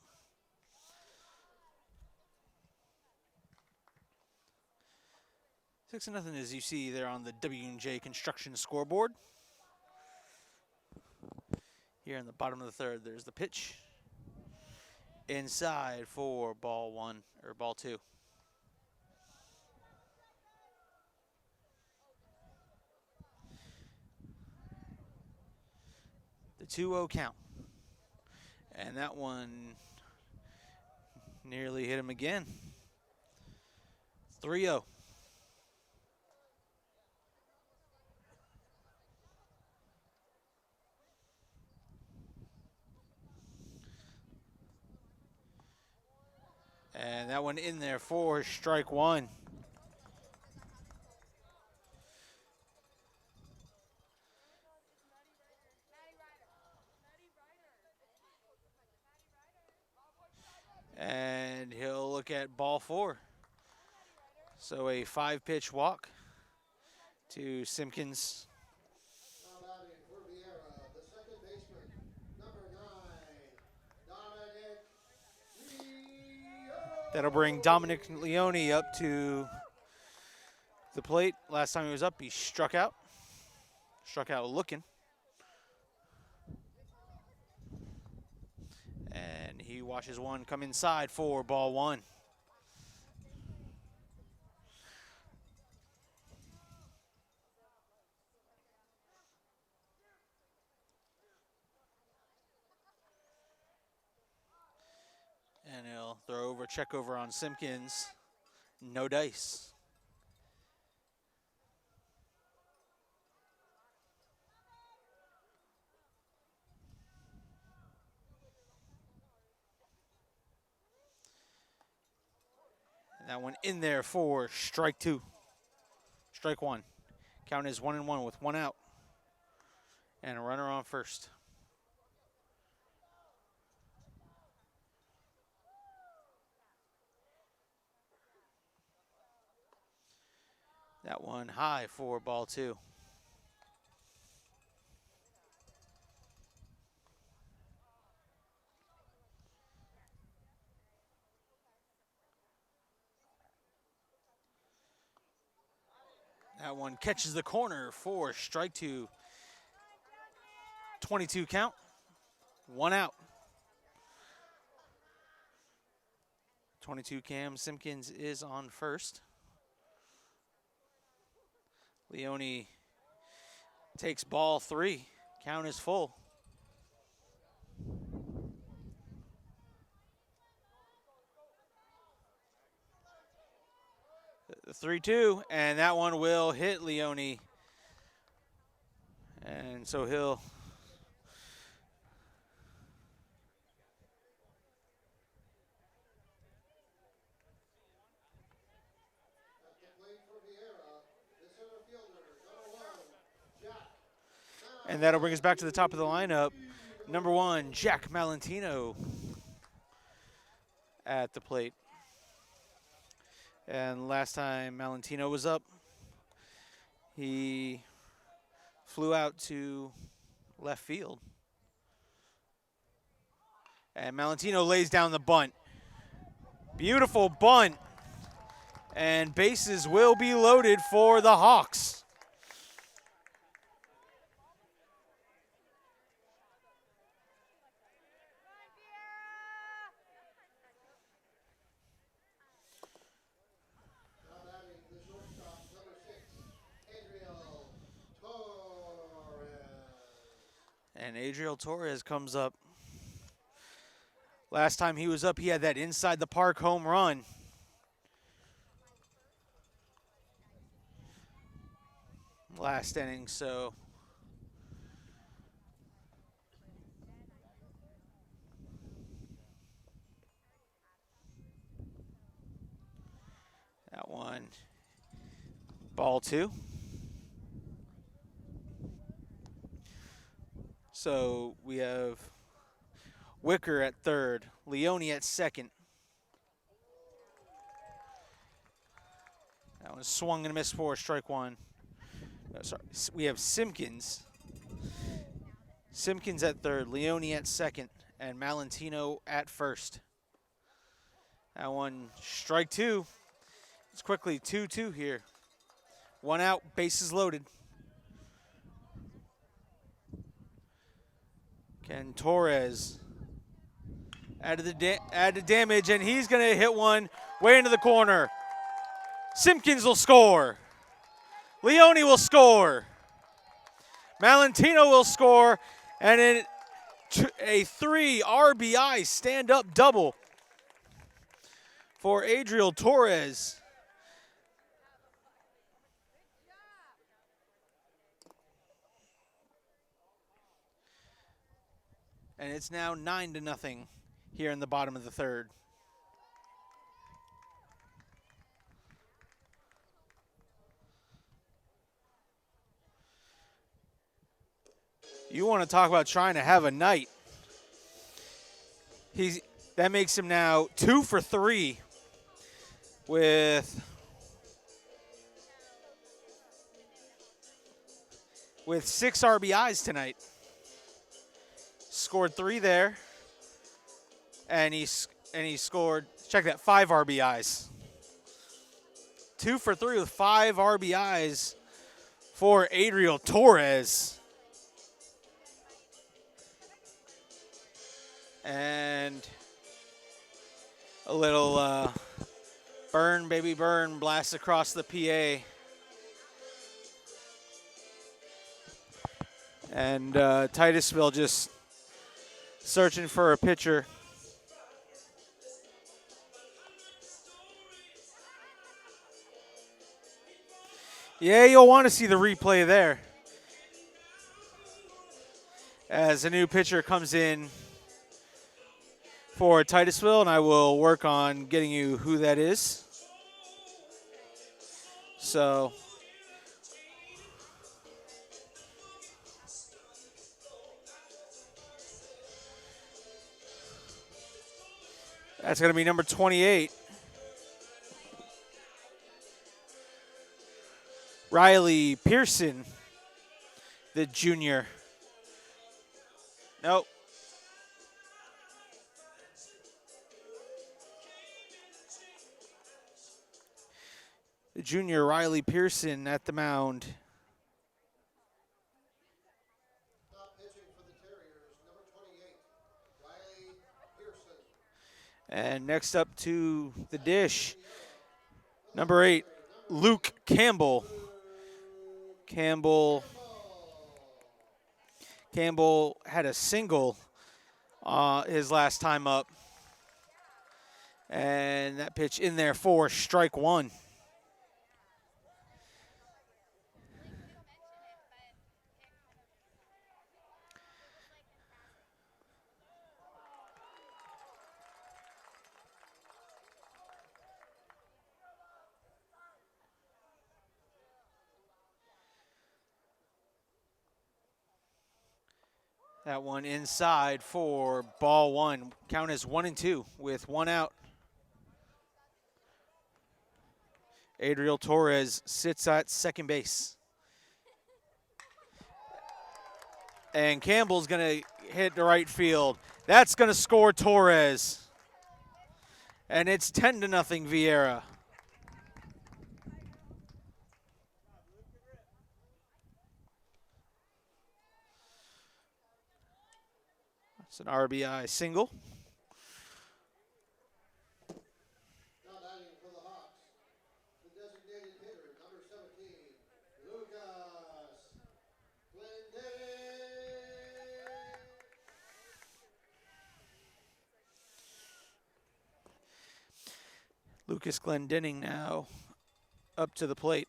Six to nothing, as you see there on the W&J Construction scoreboard. Here in the bottom of the third, there's the pitch. Inside for ball 1, or ball 2. The 2-0 count. And that one nearly hit him again. 3-0. And that one in there for strike 1. And he'll look at ball 4. So a 5-pitch walk to Simpkins. Now batting for Viera, the second baseman, number 9, Dominic Leone. That'll bring Dominic Leone up to the plate. Last time he was up, he struck out. Struck out looking. And he watches one come inside for ball 1. And he'll throw over, check over on Simpkins. No dice. And that one in there for strike 2. Strike 1. Count is 1-1 with 1 out. And a runner on first. That one high for ball 2. That one catches the corner for strike 2. 22 count. 1 out. 22 Cam Simpkins is on first. Leone takes ball 3. Count is full. The 3-2, and that one will hit Leone. And so he'll and that'll bring us back to the top of the lineup. Number 1, Jack Malentino at the plate. And last time Malentino was up, he flew out to left field. And Malentino lays down the bunt. Beautiful bunt. And bases will be loaded for the Hawks. And Adriel Torres comes up. Last time he was up, he had that inside the park home run. Last inning, so Ball 2. So we have Wicker at third, Leone at second. That one swung and a miss for strike one. No, sorry, we have Simpkins. Simpkins at third, Leone at second, and Malentino at first. That one, strike two. It's quickly 2-2 here. One out, bases loaded. Ken Torres added damage, and he's going to hit one way into the corner. Simpkins will score. Leone will score. Malentino will score, and a 3 RBI stand-up double for Adriel Torres. And it's now 9-0 here in the bottom of the third. You want to talk about trying to have a night. That makes him now 2 for 3 with 6 RBIs tonight. Scored 3 there, and he scored, check that, 5 RBIs. 2 for 3 with 5 RBIs for Adriel Torres. And a little burn, baby burn, blast across the PA. And Titusville just searching for a pitcher. Yeah, you'll want to see the replay there. As a new pitcher comes in for Titusville, and I will work on getting you who that is. So that's going to be number 28. Riley Pearson, the junior. Nope. The junior Riley Pearson at the mound. Top pitching for the Terriers, number 28, Riley Pearson. And next up to the dish, number 8, Luke Campbell. Campbell had a single his last time up. And that pitch in there for strike one. That one inside for ball one. Count is 1-2 with 1 out. Adriel Torres sits at second base. And Campbell's going to hit the right field. That's going to score Torres. And it's 10-0 Viera. It's an RBI single. Now batting for the Hawks, the designated hitter, number 17, Lucas Glendenning. Lucas Glendenning now up to the plate.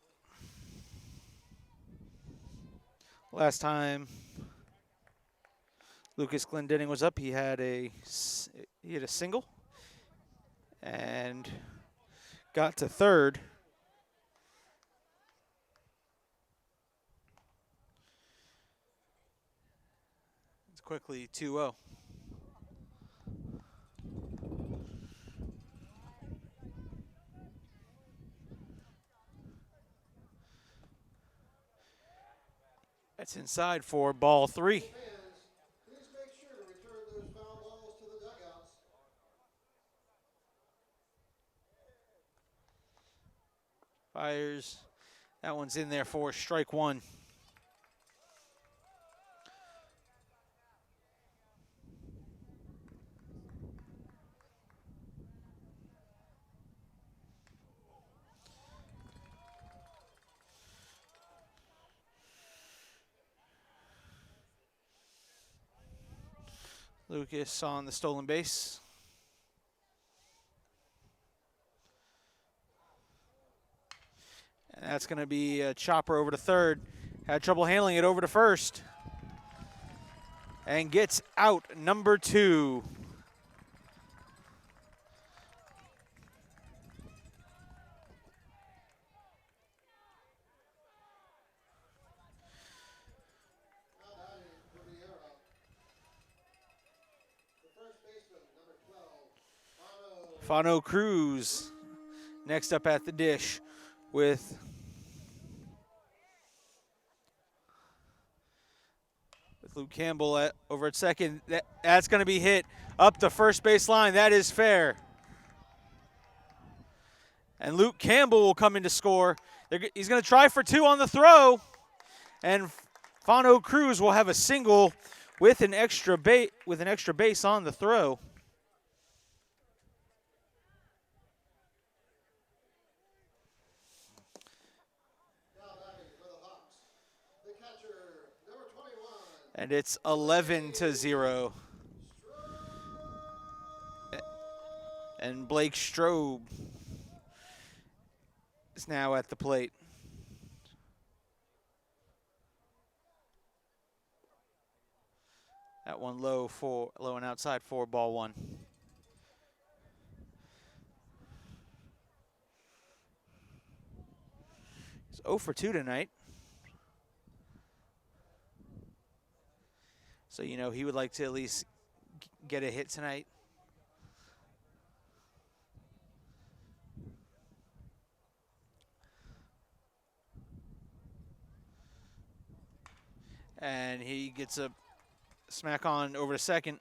Last time Lucas Glendenning was up, he had a single and got to third. quickly 2-0. That's inside for ball 3. Fans, please make sure to return those foul balls to the dugouts. Fires. That one's in there for strike 1. Lucas on the stolen base. And that's going to be a chopper over to third. Had trouble handling it over to first. And gets out number 2. Now batting for Viera. The first baseman, number 12, Fano Cruz next up at the dish with Luke Campbell over at second. That's going to be hit up the first base line. That is fair. And Luke Campbell will come in to score. He's going to try for 2 on the throw. And Fano Cruz will have a single with an extra base on the throw. now batting for the Hawks. The catcher, number 21, And it's 11-0. And Blake Strobe is now at the plate. That one low and outside for ball 1. He's 0 for 2 tonight. So, you know, he would like to at least get a hit tonight. And he gets a smack on over to second.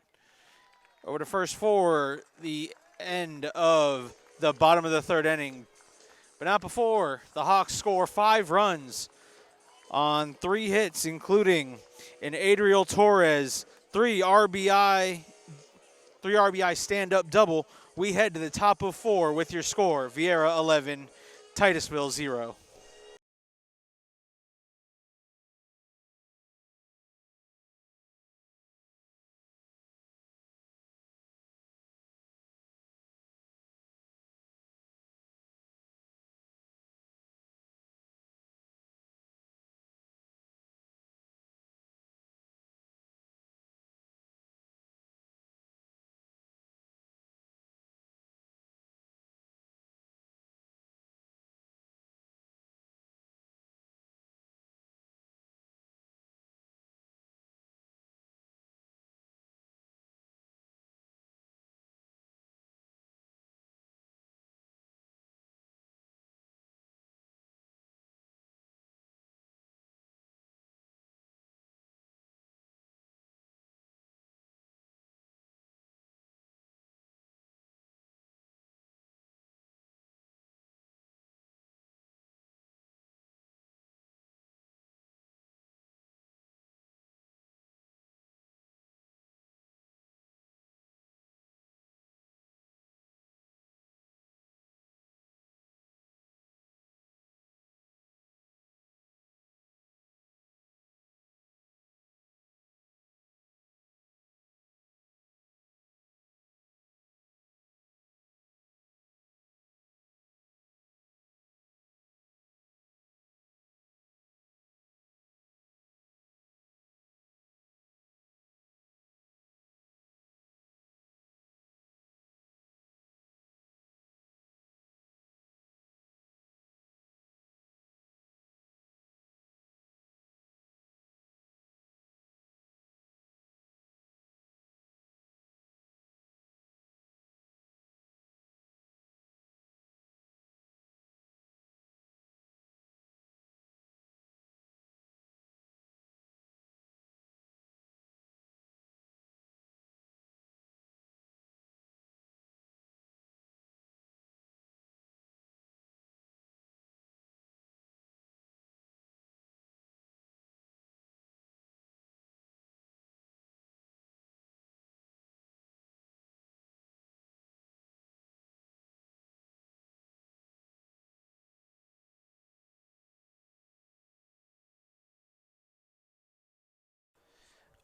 Over to first for the end of the bottom of the 3rd inning. But not before the Hawks score 5 runs on 3 hits, including an Adriel Torres 3 RBI stand-up double. We head to the top of 4 with your score: Viera 11, Titusville 0.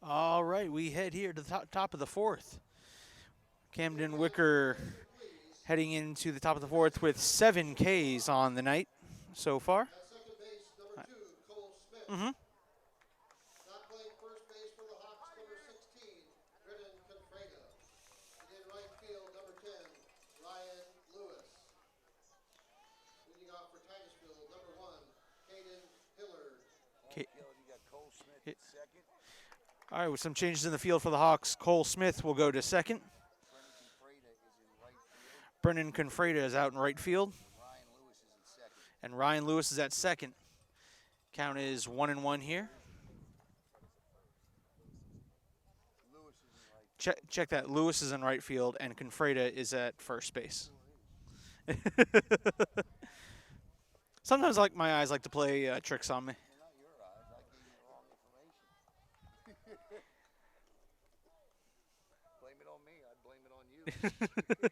All right, we head here to the top of the fourth. Camden Wicker heading into the top of the fourth with 7 Ks on the night so far. At second base, number 2, Cole Smith. Mm-hmm. Not playing first base for the Hawks, number 16, Brennan Confreda. And in right field, number 10, Ryan Lewis. Leading off for Titusville, number 1, Caden Hillard. You got Cole Smith at second. All right, with some changes in the field for the Hawks, Cole Smith will go to second. Brennan Confreda is out in right field. And Ryan Lewis is at second. Count is 1-1 here. Check that. Lewis is in right field, and Confreda is at first base. Sometimes, like my eyes like to play tricks on me. Blame it on me. I'd blame it on you.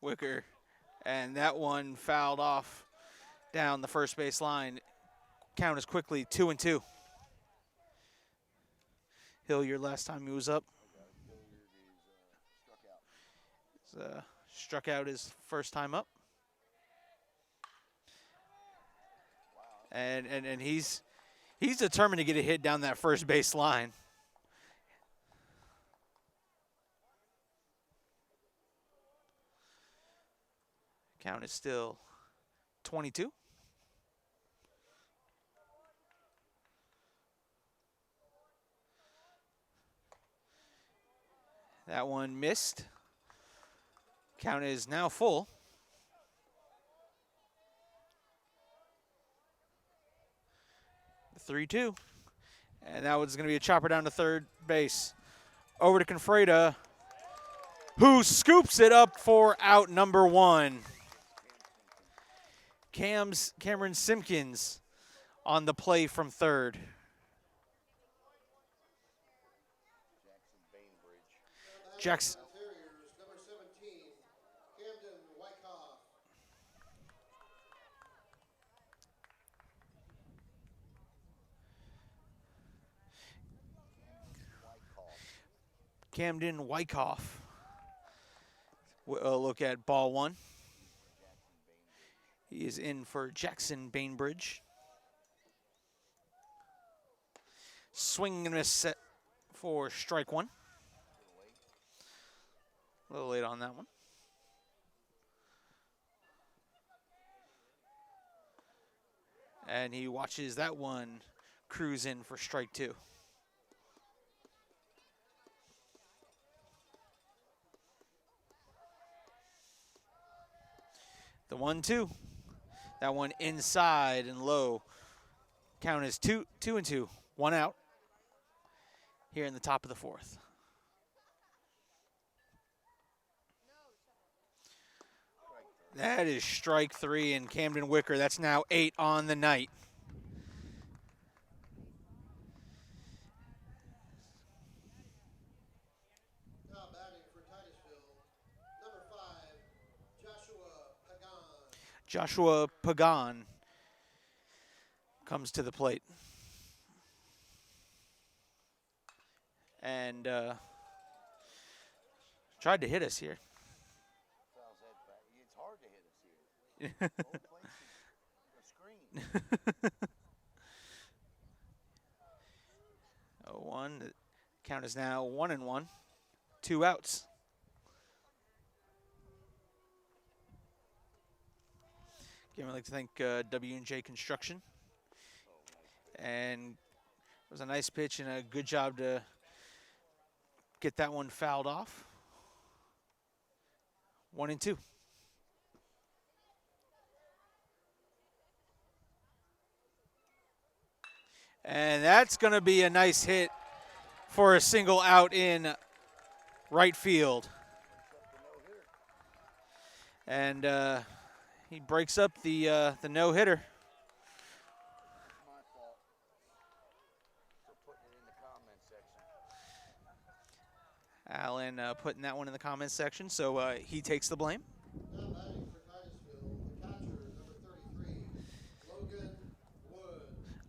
Wicker, and that one fouled off down the first base line. Count is quickly 2-2. Hilliard last time he was up. Struck out his first time up. And he's determined to get a hit down that first base line. Count is still 22. That one missed. Count is now full. The 3-2. And that one's going to be a chopper down to third base. Over to Confreda, who scoops it up for out number 1. Cameron Simpkins on the play from third. Jackson. Terriers, number 17, Camden Wyckoff. Camden Wyckoff. We'll look at ball 1. He is in for Jackson Bainbridge. Swing and miss set for strike 1. A little late on that one. And he watches that one cruise in for strike 2. The 1-2. That one inside and low. Count is 2-2. 1 out here in the top of the fourth. That is strike 3 in Camden Wicker. That's now 8 on the night. Now batting for Titusville, number 5, Joshua Pagan. Joshua Pagan comes to the plate. And tried to hit us here. It's hard to hit us here. A screen. 0-1. The count is now 1-1. 2 outs. Again, I'd like to thank W&J Construction. And it was a nice pitch and a good job to get that one fouled off. 1-2. And that's going to be a nice hit for a single out in right field. And he breaks up the no-hitter. My fault for putting it in the comment section. Alan putting that one in the comments section, so he takes the blame. Now batting for Titusville, the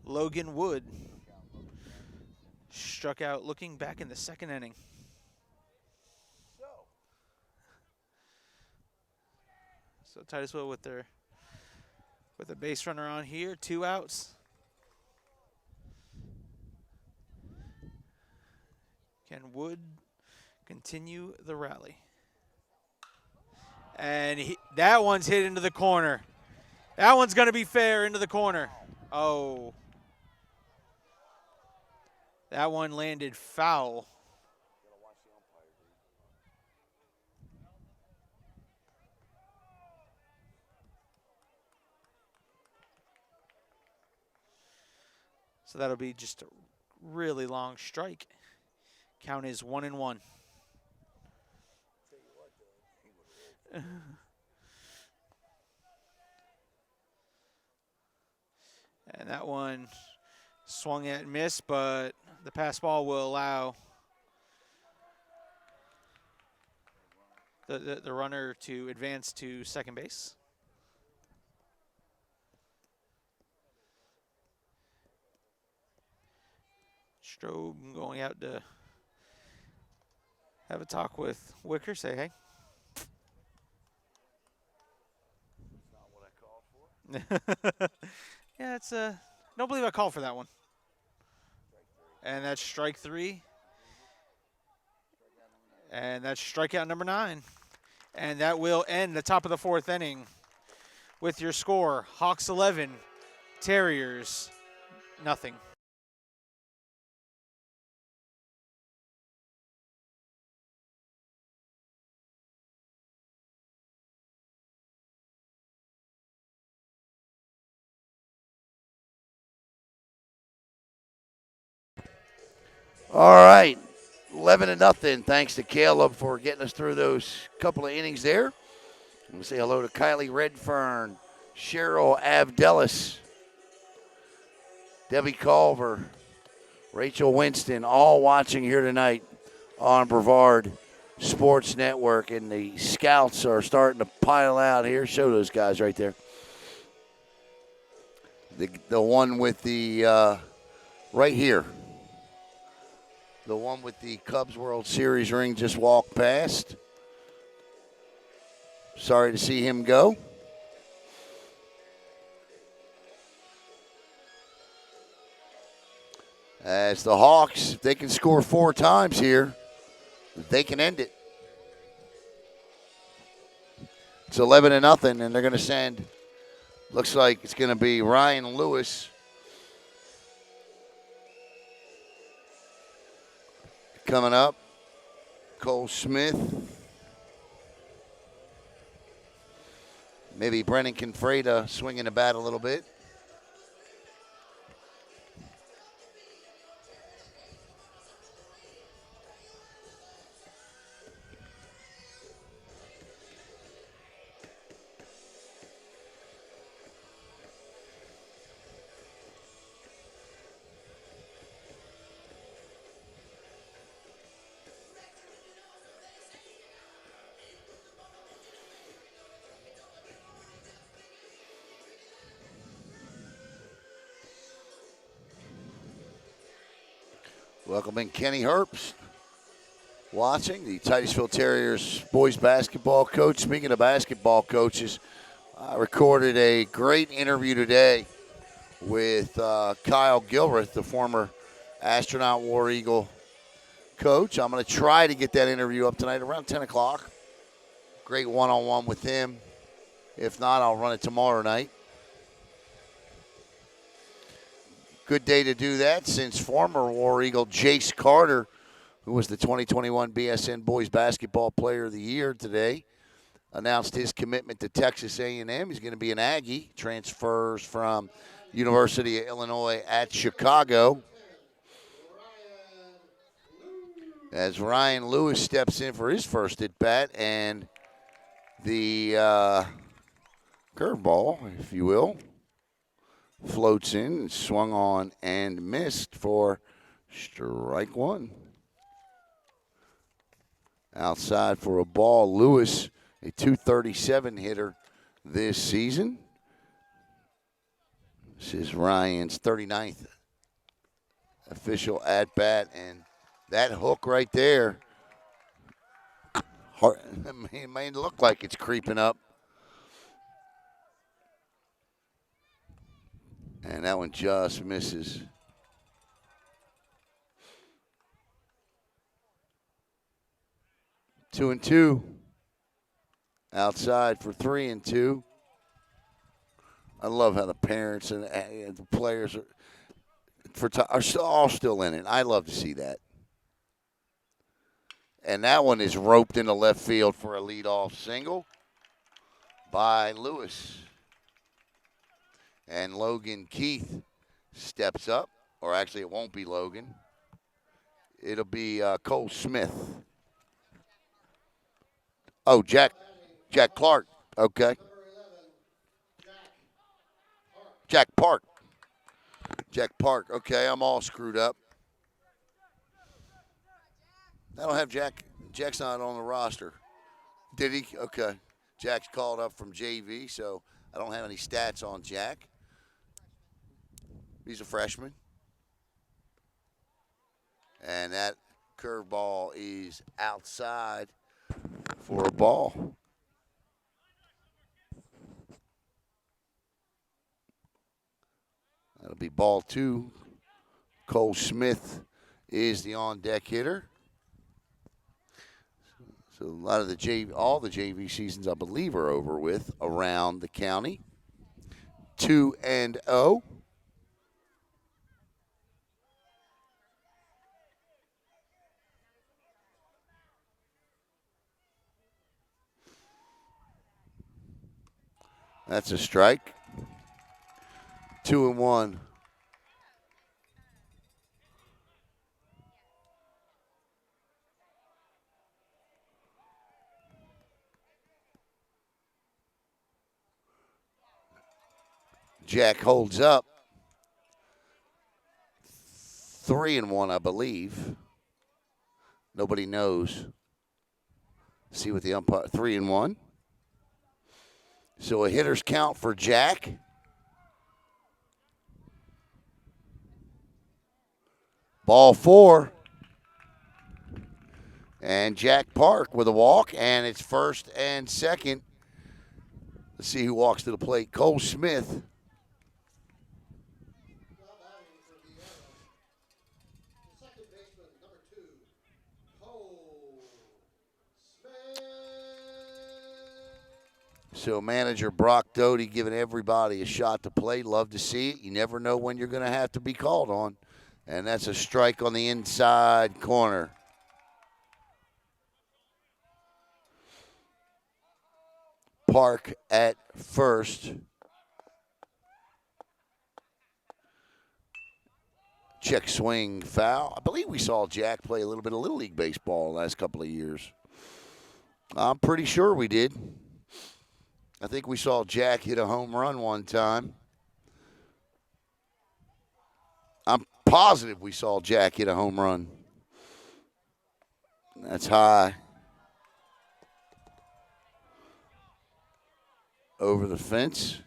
Logan Wood struck out looking back in the second inning. So Titusville with a base runner on here, 2 outs. Can Wood continue the rally? And that one's hit into the corner. That one's going to be fair into the corner. Oh. That one landed foul. So that'll be just a really long strike. Count is 1-1. And that one swung at and missed, but the pass ball will allow the runner to advance to second base. Strobe going out to have a talk with Wicker, say hey. That's not what I called for. Yeah, it's don't believe I called for that one. And that's strike 3. And that's strikeout number 9. And that will end the top of the 4th inning with your score, Hawks 11, Terriers nothing. All right, 11-0. Thanks to Caleb for getting us through those couple of innings there. We'll say hello to Kylie Redfern, Cheryl Avdelis, Debbie Culver, Rachel Winston, all watching here tonight on Brevard Sports Network. And the scouts are starting to pile out here. Show those guys right there. The one with the right here. The one with the Cubs World Series ring just walked past. Sorry to see him go. As the Hawks, if they can score 4 times here, they can end it. It's 11-0, and they're going to send, looks like it's going to be Ryan Lewis. Coming up, Cole Smith. Maybe Brennan Confreda swinging the bat a little bit. Welcoming Kenny Herbst, watching the Titusville Terriers boys basketball coach. Speaking of basketball coaches, I recorded a great interview today with Kyle Gilreath, the former astronaut War Eagle coach. I'm going to try to get that interview up tonight around 10 o'clock. Great one-on-one with him. If not, I'll run it tomorrow night. Good day to do that since former War Eagle Jace Carter, who was the 2021 BSN Boys Basketball Player of the Year today, announced his commitment to Texas A&M. He's going to be an Aggie, transfers from University of Illinois at Chicago. As Ryan Lewis steps in for his first at-bat, and the curveball, if you will, floats in, swung on, and missed for strike 1. Outside for a ball. Lewis, a .237 hitter this season. This is Ryan's 39th official at bat, and that hook right there, it may look like it's creeping up. And that one just misses. Two and two. Outside for 3-2. I love how the parents and the players are all still in it. I love to see that. And that one is roped into left field for a leadoff single by Lewis. And Logan Keith steps up. Or actually, it won't be Logan. It'll be Cole Smith. Oh, Jack Clark. Okay. Jack Park. Okay, I'm all screwed up. I don't have Jack. Jack's not on the roster. Did he? Okay. Jack's called up from JV, so I don't have any stats on Jack. He's a freshman. And that curveball is outside for a ball. That'll be ball two. Cole Smith is the on-deck hitter. So a lot of all the JV seasons, I believe, are over with around the county. 2-0. That's a strike. 2-1. Jack holds up. 3-1, I believe. Nobody knows. See what the umpire. 3-1. So a hitter's count for Jack. Ball four. And Jack Park with a walk, and it's first and second. Let's see who walks to the plate. Cole Smith. So manager Brock Doty giving everybody a shot to play. Love to see it. You never know when you're going to have to be called on. And that's a strike on the inside corner. Park at first. Check swing foul. I believe we saw Jack play a little bit of Little League baseball the last couple of years. I'm pretty sure we did. I think we saw Jack hit a home run one time. I'm positive we saw Jack hit a home run. That's high. Over the fence.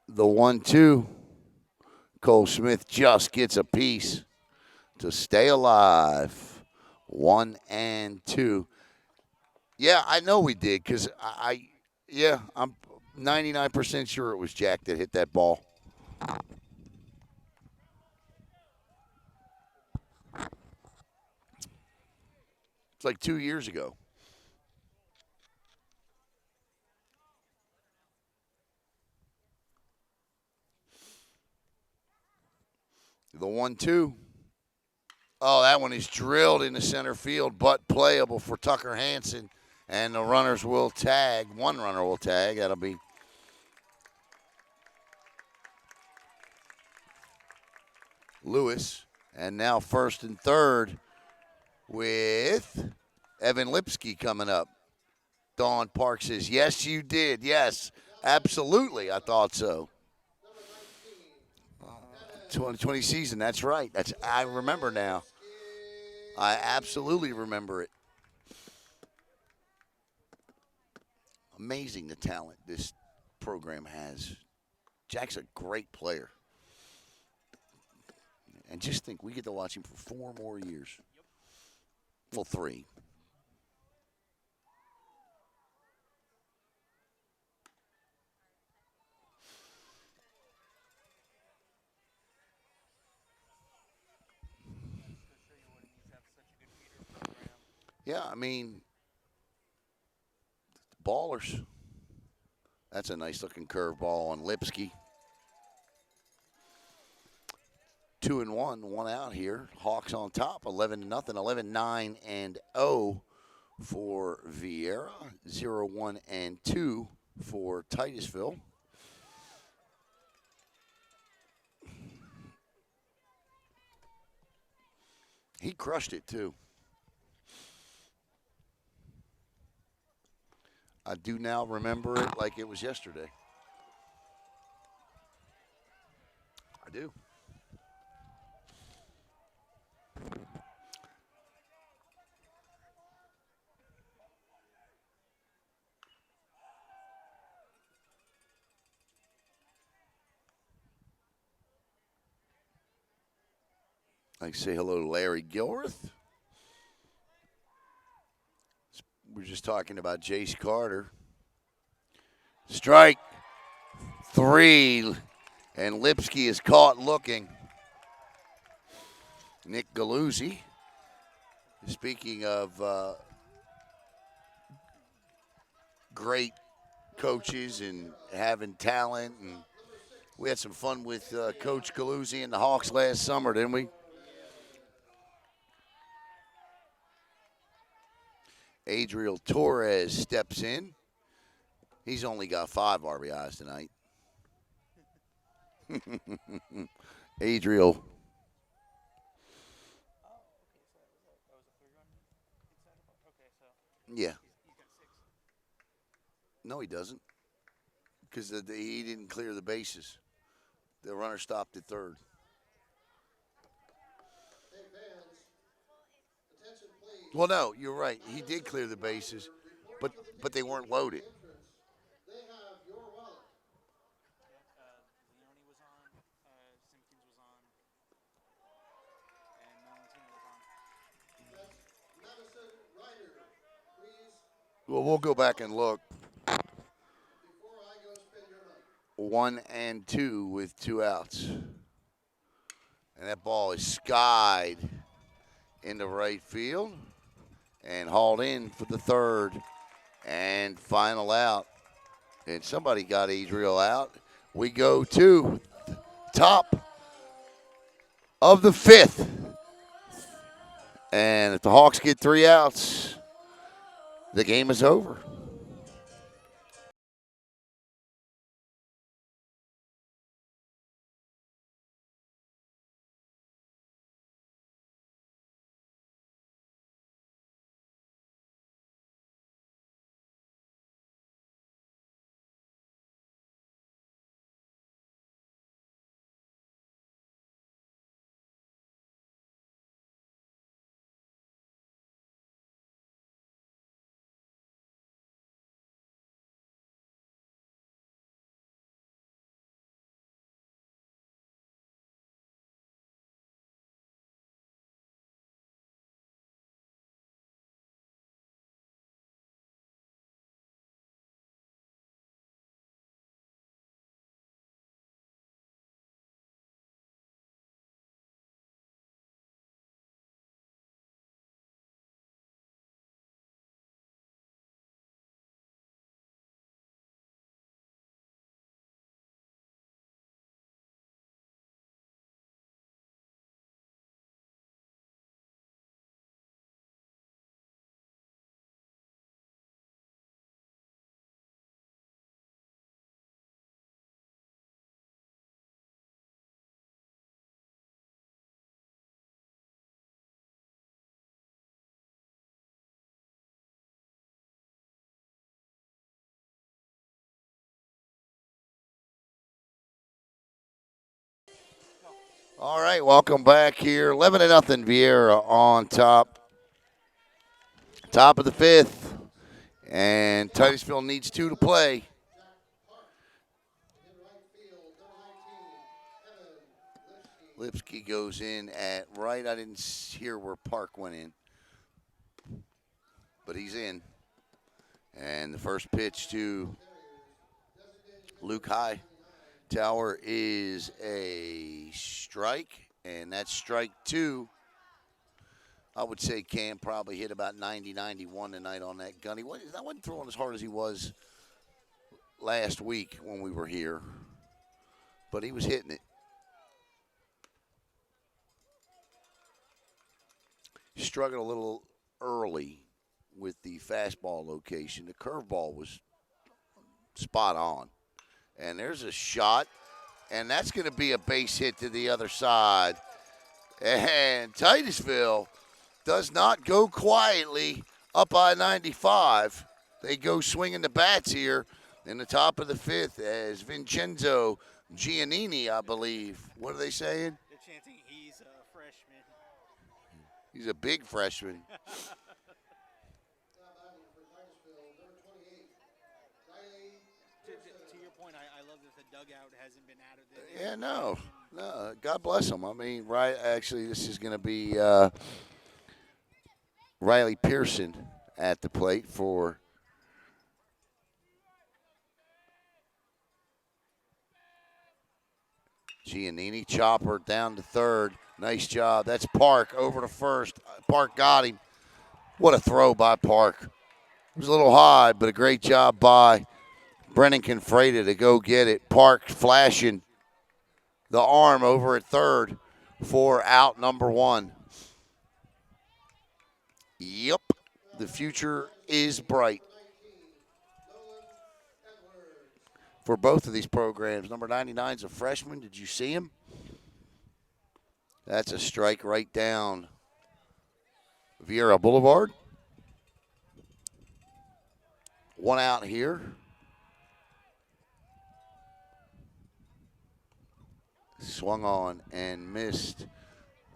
The 1-2. Cole Smith just gets a piece to stay alive. 1-2. Yeah, I know we did because I'm 99% sure it was Jack that hit that ball. It's like 2 years ago. The 1-2. Oh, that one is drilled into center field, but playable for Tucker Hansen. And the runners will tag. One runner will tag. That'll be Lewis. And now first and third with Evan Lipsky coming up. Dawn Park says, yes, you did. Yes, absolutely. I thought so. 2020 season. That's right. I remember now. I absolutely remember it. Amazing the talent this program has. Jack's a great player. And just think, we get to watch him for 4 more years. Well, 3. Yeah, I mean, ballers. That's a nice looking curveball on Lipsky. 2-1, 1 out here. Hawks on top, 11-0, 11-9 and 0 for Viera, 0-1 and 2 for Titusville. He crushed it too. I do now remember it like it was yesterday. I do. I say hello to Larry Gilreath. We're just talking about Jace Carter. Strike 3, and Lipsky is caught looking. Nick Galuzzi. Speaking of great coaches and having talent, and we had some fun with Coach Galuzzi and the Hawks last summer, didn't we? Adriel Torres steps in. He's only got 5 RBIs tonight. Adriel. Yeah. No, he doesn't. Because he didn't clear the bases. The runner stopped at third. Hey, fans, attention please. Well, no, you're right. He did clear the bases, but they weren't loaded. They have your wallet. Leone was on, Simpkins was on, and Valentina was on. That's Madison Ryder. Please, Well, we'll go back and look. before I go spend your money. 1 and 2 with 2 outs. And that ball is skied into right field and hauled in for the third and final out. And somebody got Adriel out. We go to top of the 5th. And if the Hawks get 3 outs, the game is over. All right, welcome back here. 11-0 Viera on top. Top of the 5th. And Titusville needs 2 to play. In right field, number 19, Evan Lipsky. Lipsky goes in at right. I didn't hear where Park went in, but he's in. And the first pitch to Luke Hightower is a strike, and that's strike 2. I would say Cam probably hit about 90, 91 tonight on that gun. I wasn't throwing as hard as he was last week when we were here, but he was hitting it. Struggled a little early with the fastball location. The curveball was spot on. And there's a shot, and that's going to be a base hit to the other side. And Titusville does not go quietly up by 95. They go swinging the bats here in the top of the 5th as Vincenzo Giannini, I believe. What are they saying? They're chanting he's a freshman. He's a big freshman. Now batting for Titusville, number 28, Riley To your point, I love that the dugout hasn't been out of it. Yeah, no. God bless him. I mean, right. Actually, this is going to be Riley Pearson at the plate for Giannini. Chopper down to third. Nice job. That's Park over to first. Park got him. What a throw by Park. It was a little high, but a great job by Brennan Confreda to go get it. Park flashing the arm over at third for out number 1. Yep, the future is bright for both of these programs. Number 99 is a freshman. Did you see him? That's a strike right down Viera Boulevard. 1 out here. Swung on and missed.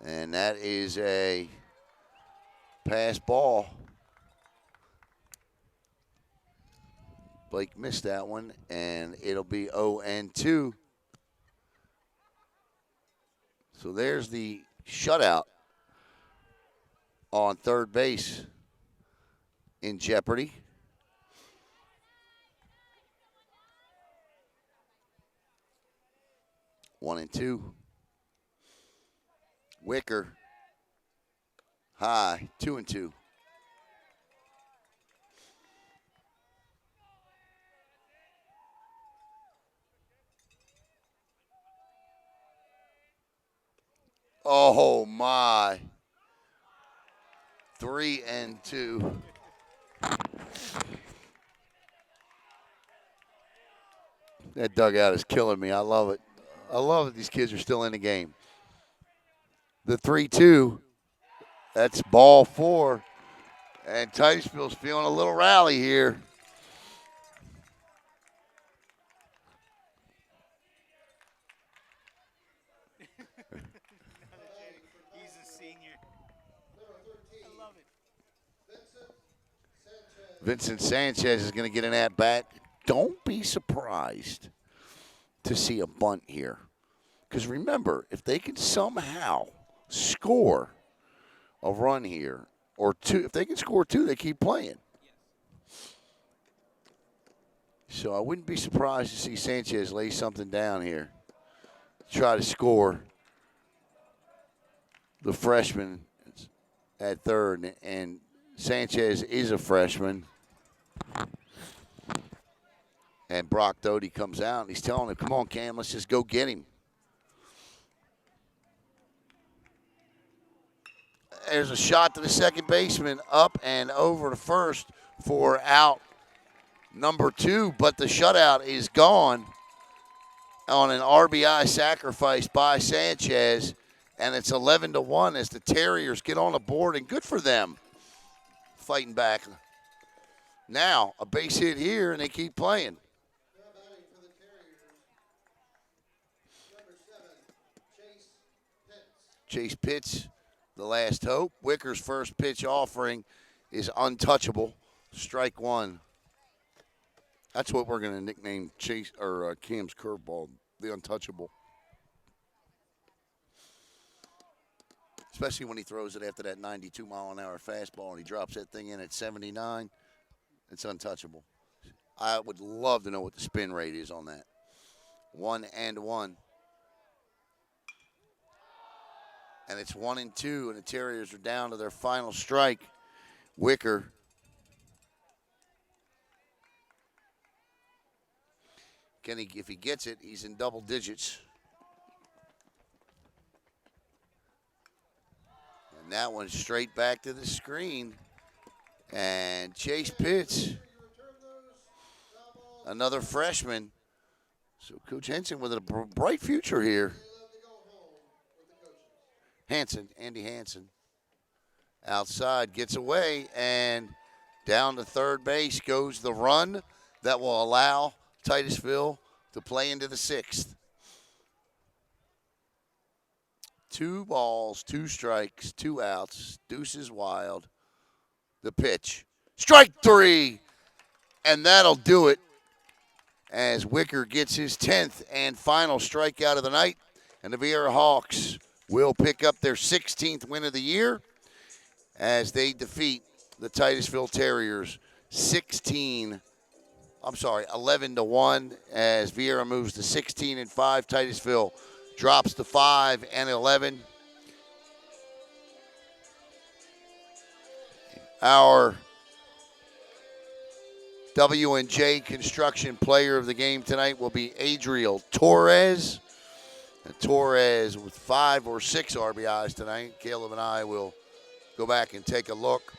And that is a pass ball. Blake missed that one, and it'll be 0-2. So there's the shutout on third base in jeopardy. One and two. Wicker. High. 2-2. Oh my. 3-2. That dugout is killing me. I love it. I love that these kids are still in the game. The 3-2, that's ball 4. And Titusville's feeling a little rally here. He's a senior. I love it. Vincent Sanchez is going to get an at-bat. Don't be surprised to see a bunt here. Because remember, if they can somehow score a run here, or two, if they can score 2, they keep playing. So I wouldn't be surprised to see Sanchez lay something down here. Try to score the freshman at third, and Sanchez is a freshman. And Brock Doty comes out, and he's telling him, come on, Cam, let's just go get him. There's a shot to the second baseman, up and over to first for out number 2, but the shutout is gone on an RBI sacrifice by Sanchez, and it's 11-1 as the Terriers get on the board, and good for them fighting back. Now, a base hit here, and they keep playing. Now batting for the Terriers, number 7, Chase Chase Pitts. Pitts, the last hope. Wicker's first pitch offering is untouchable. Strike one. That's what we're going to nickname Chase or Cam's curveball, the untouchable. Especially when he throws it after that 92-mile-an-hour fastball and he drops that thing in at 79. It's untouchable. I would love to know what the spin rate is on that. 1-1. And it's 1-2, and the Terriers are down to their final strike. Wicker. If he gets it, he's in double digits. And that one's straight back to the screen. And Chase Pitts, another freshman. So Coach Henson with a bright future here. Andy Hansen. Outside, gets away, and down to third base goes the run that will allow Titusville to play into the sixth. 2 balls, 2 strikes, 2 outs. Deuce is wild. The pitch. Strike 3! And that'll do it as Wicker gets his 10th and final strikeout of the night. And the Viera Hawks will pick up their 16th win of the year as they defeat the Titusville Terriers 11-1 as Viera moves to 16-5. Titusville drops to 5-11. Our W&J Construction player of the game tonight will be Adriel Torres. And Torres with 5 or 6 RBIs tonight. Caleb and I will go back and take a look.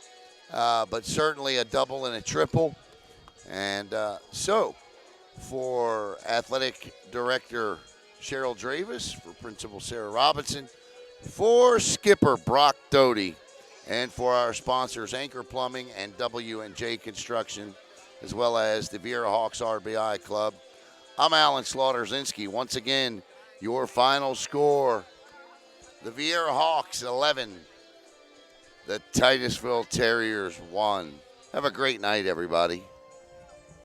But certainly a double and a triple. And so for Athletic Director Cheryl Dravis, for Principal Sarah Robinson, for Skipper Brock Doty, and for our sponsors Anchor Plumbing and W&J Construction, as well as the Viera Hawks RBI Club, I'm Alan Slaughter-Zinski. Once again, your final score, the Viera Hawks 11, the Titusville Terriers 1. Have a great night, everybody.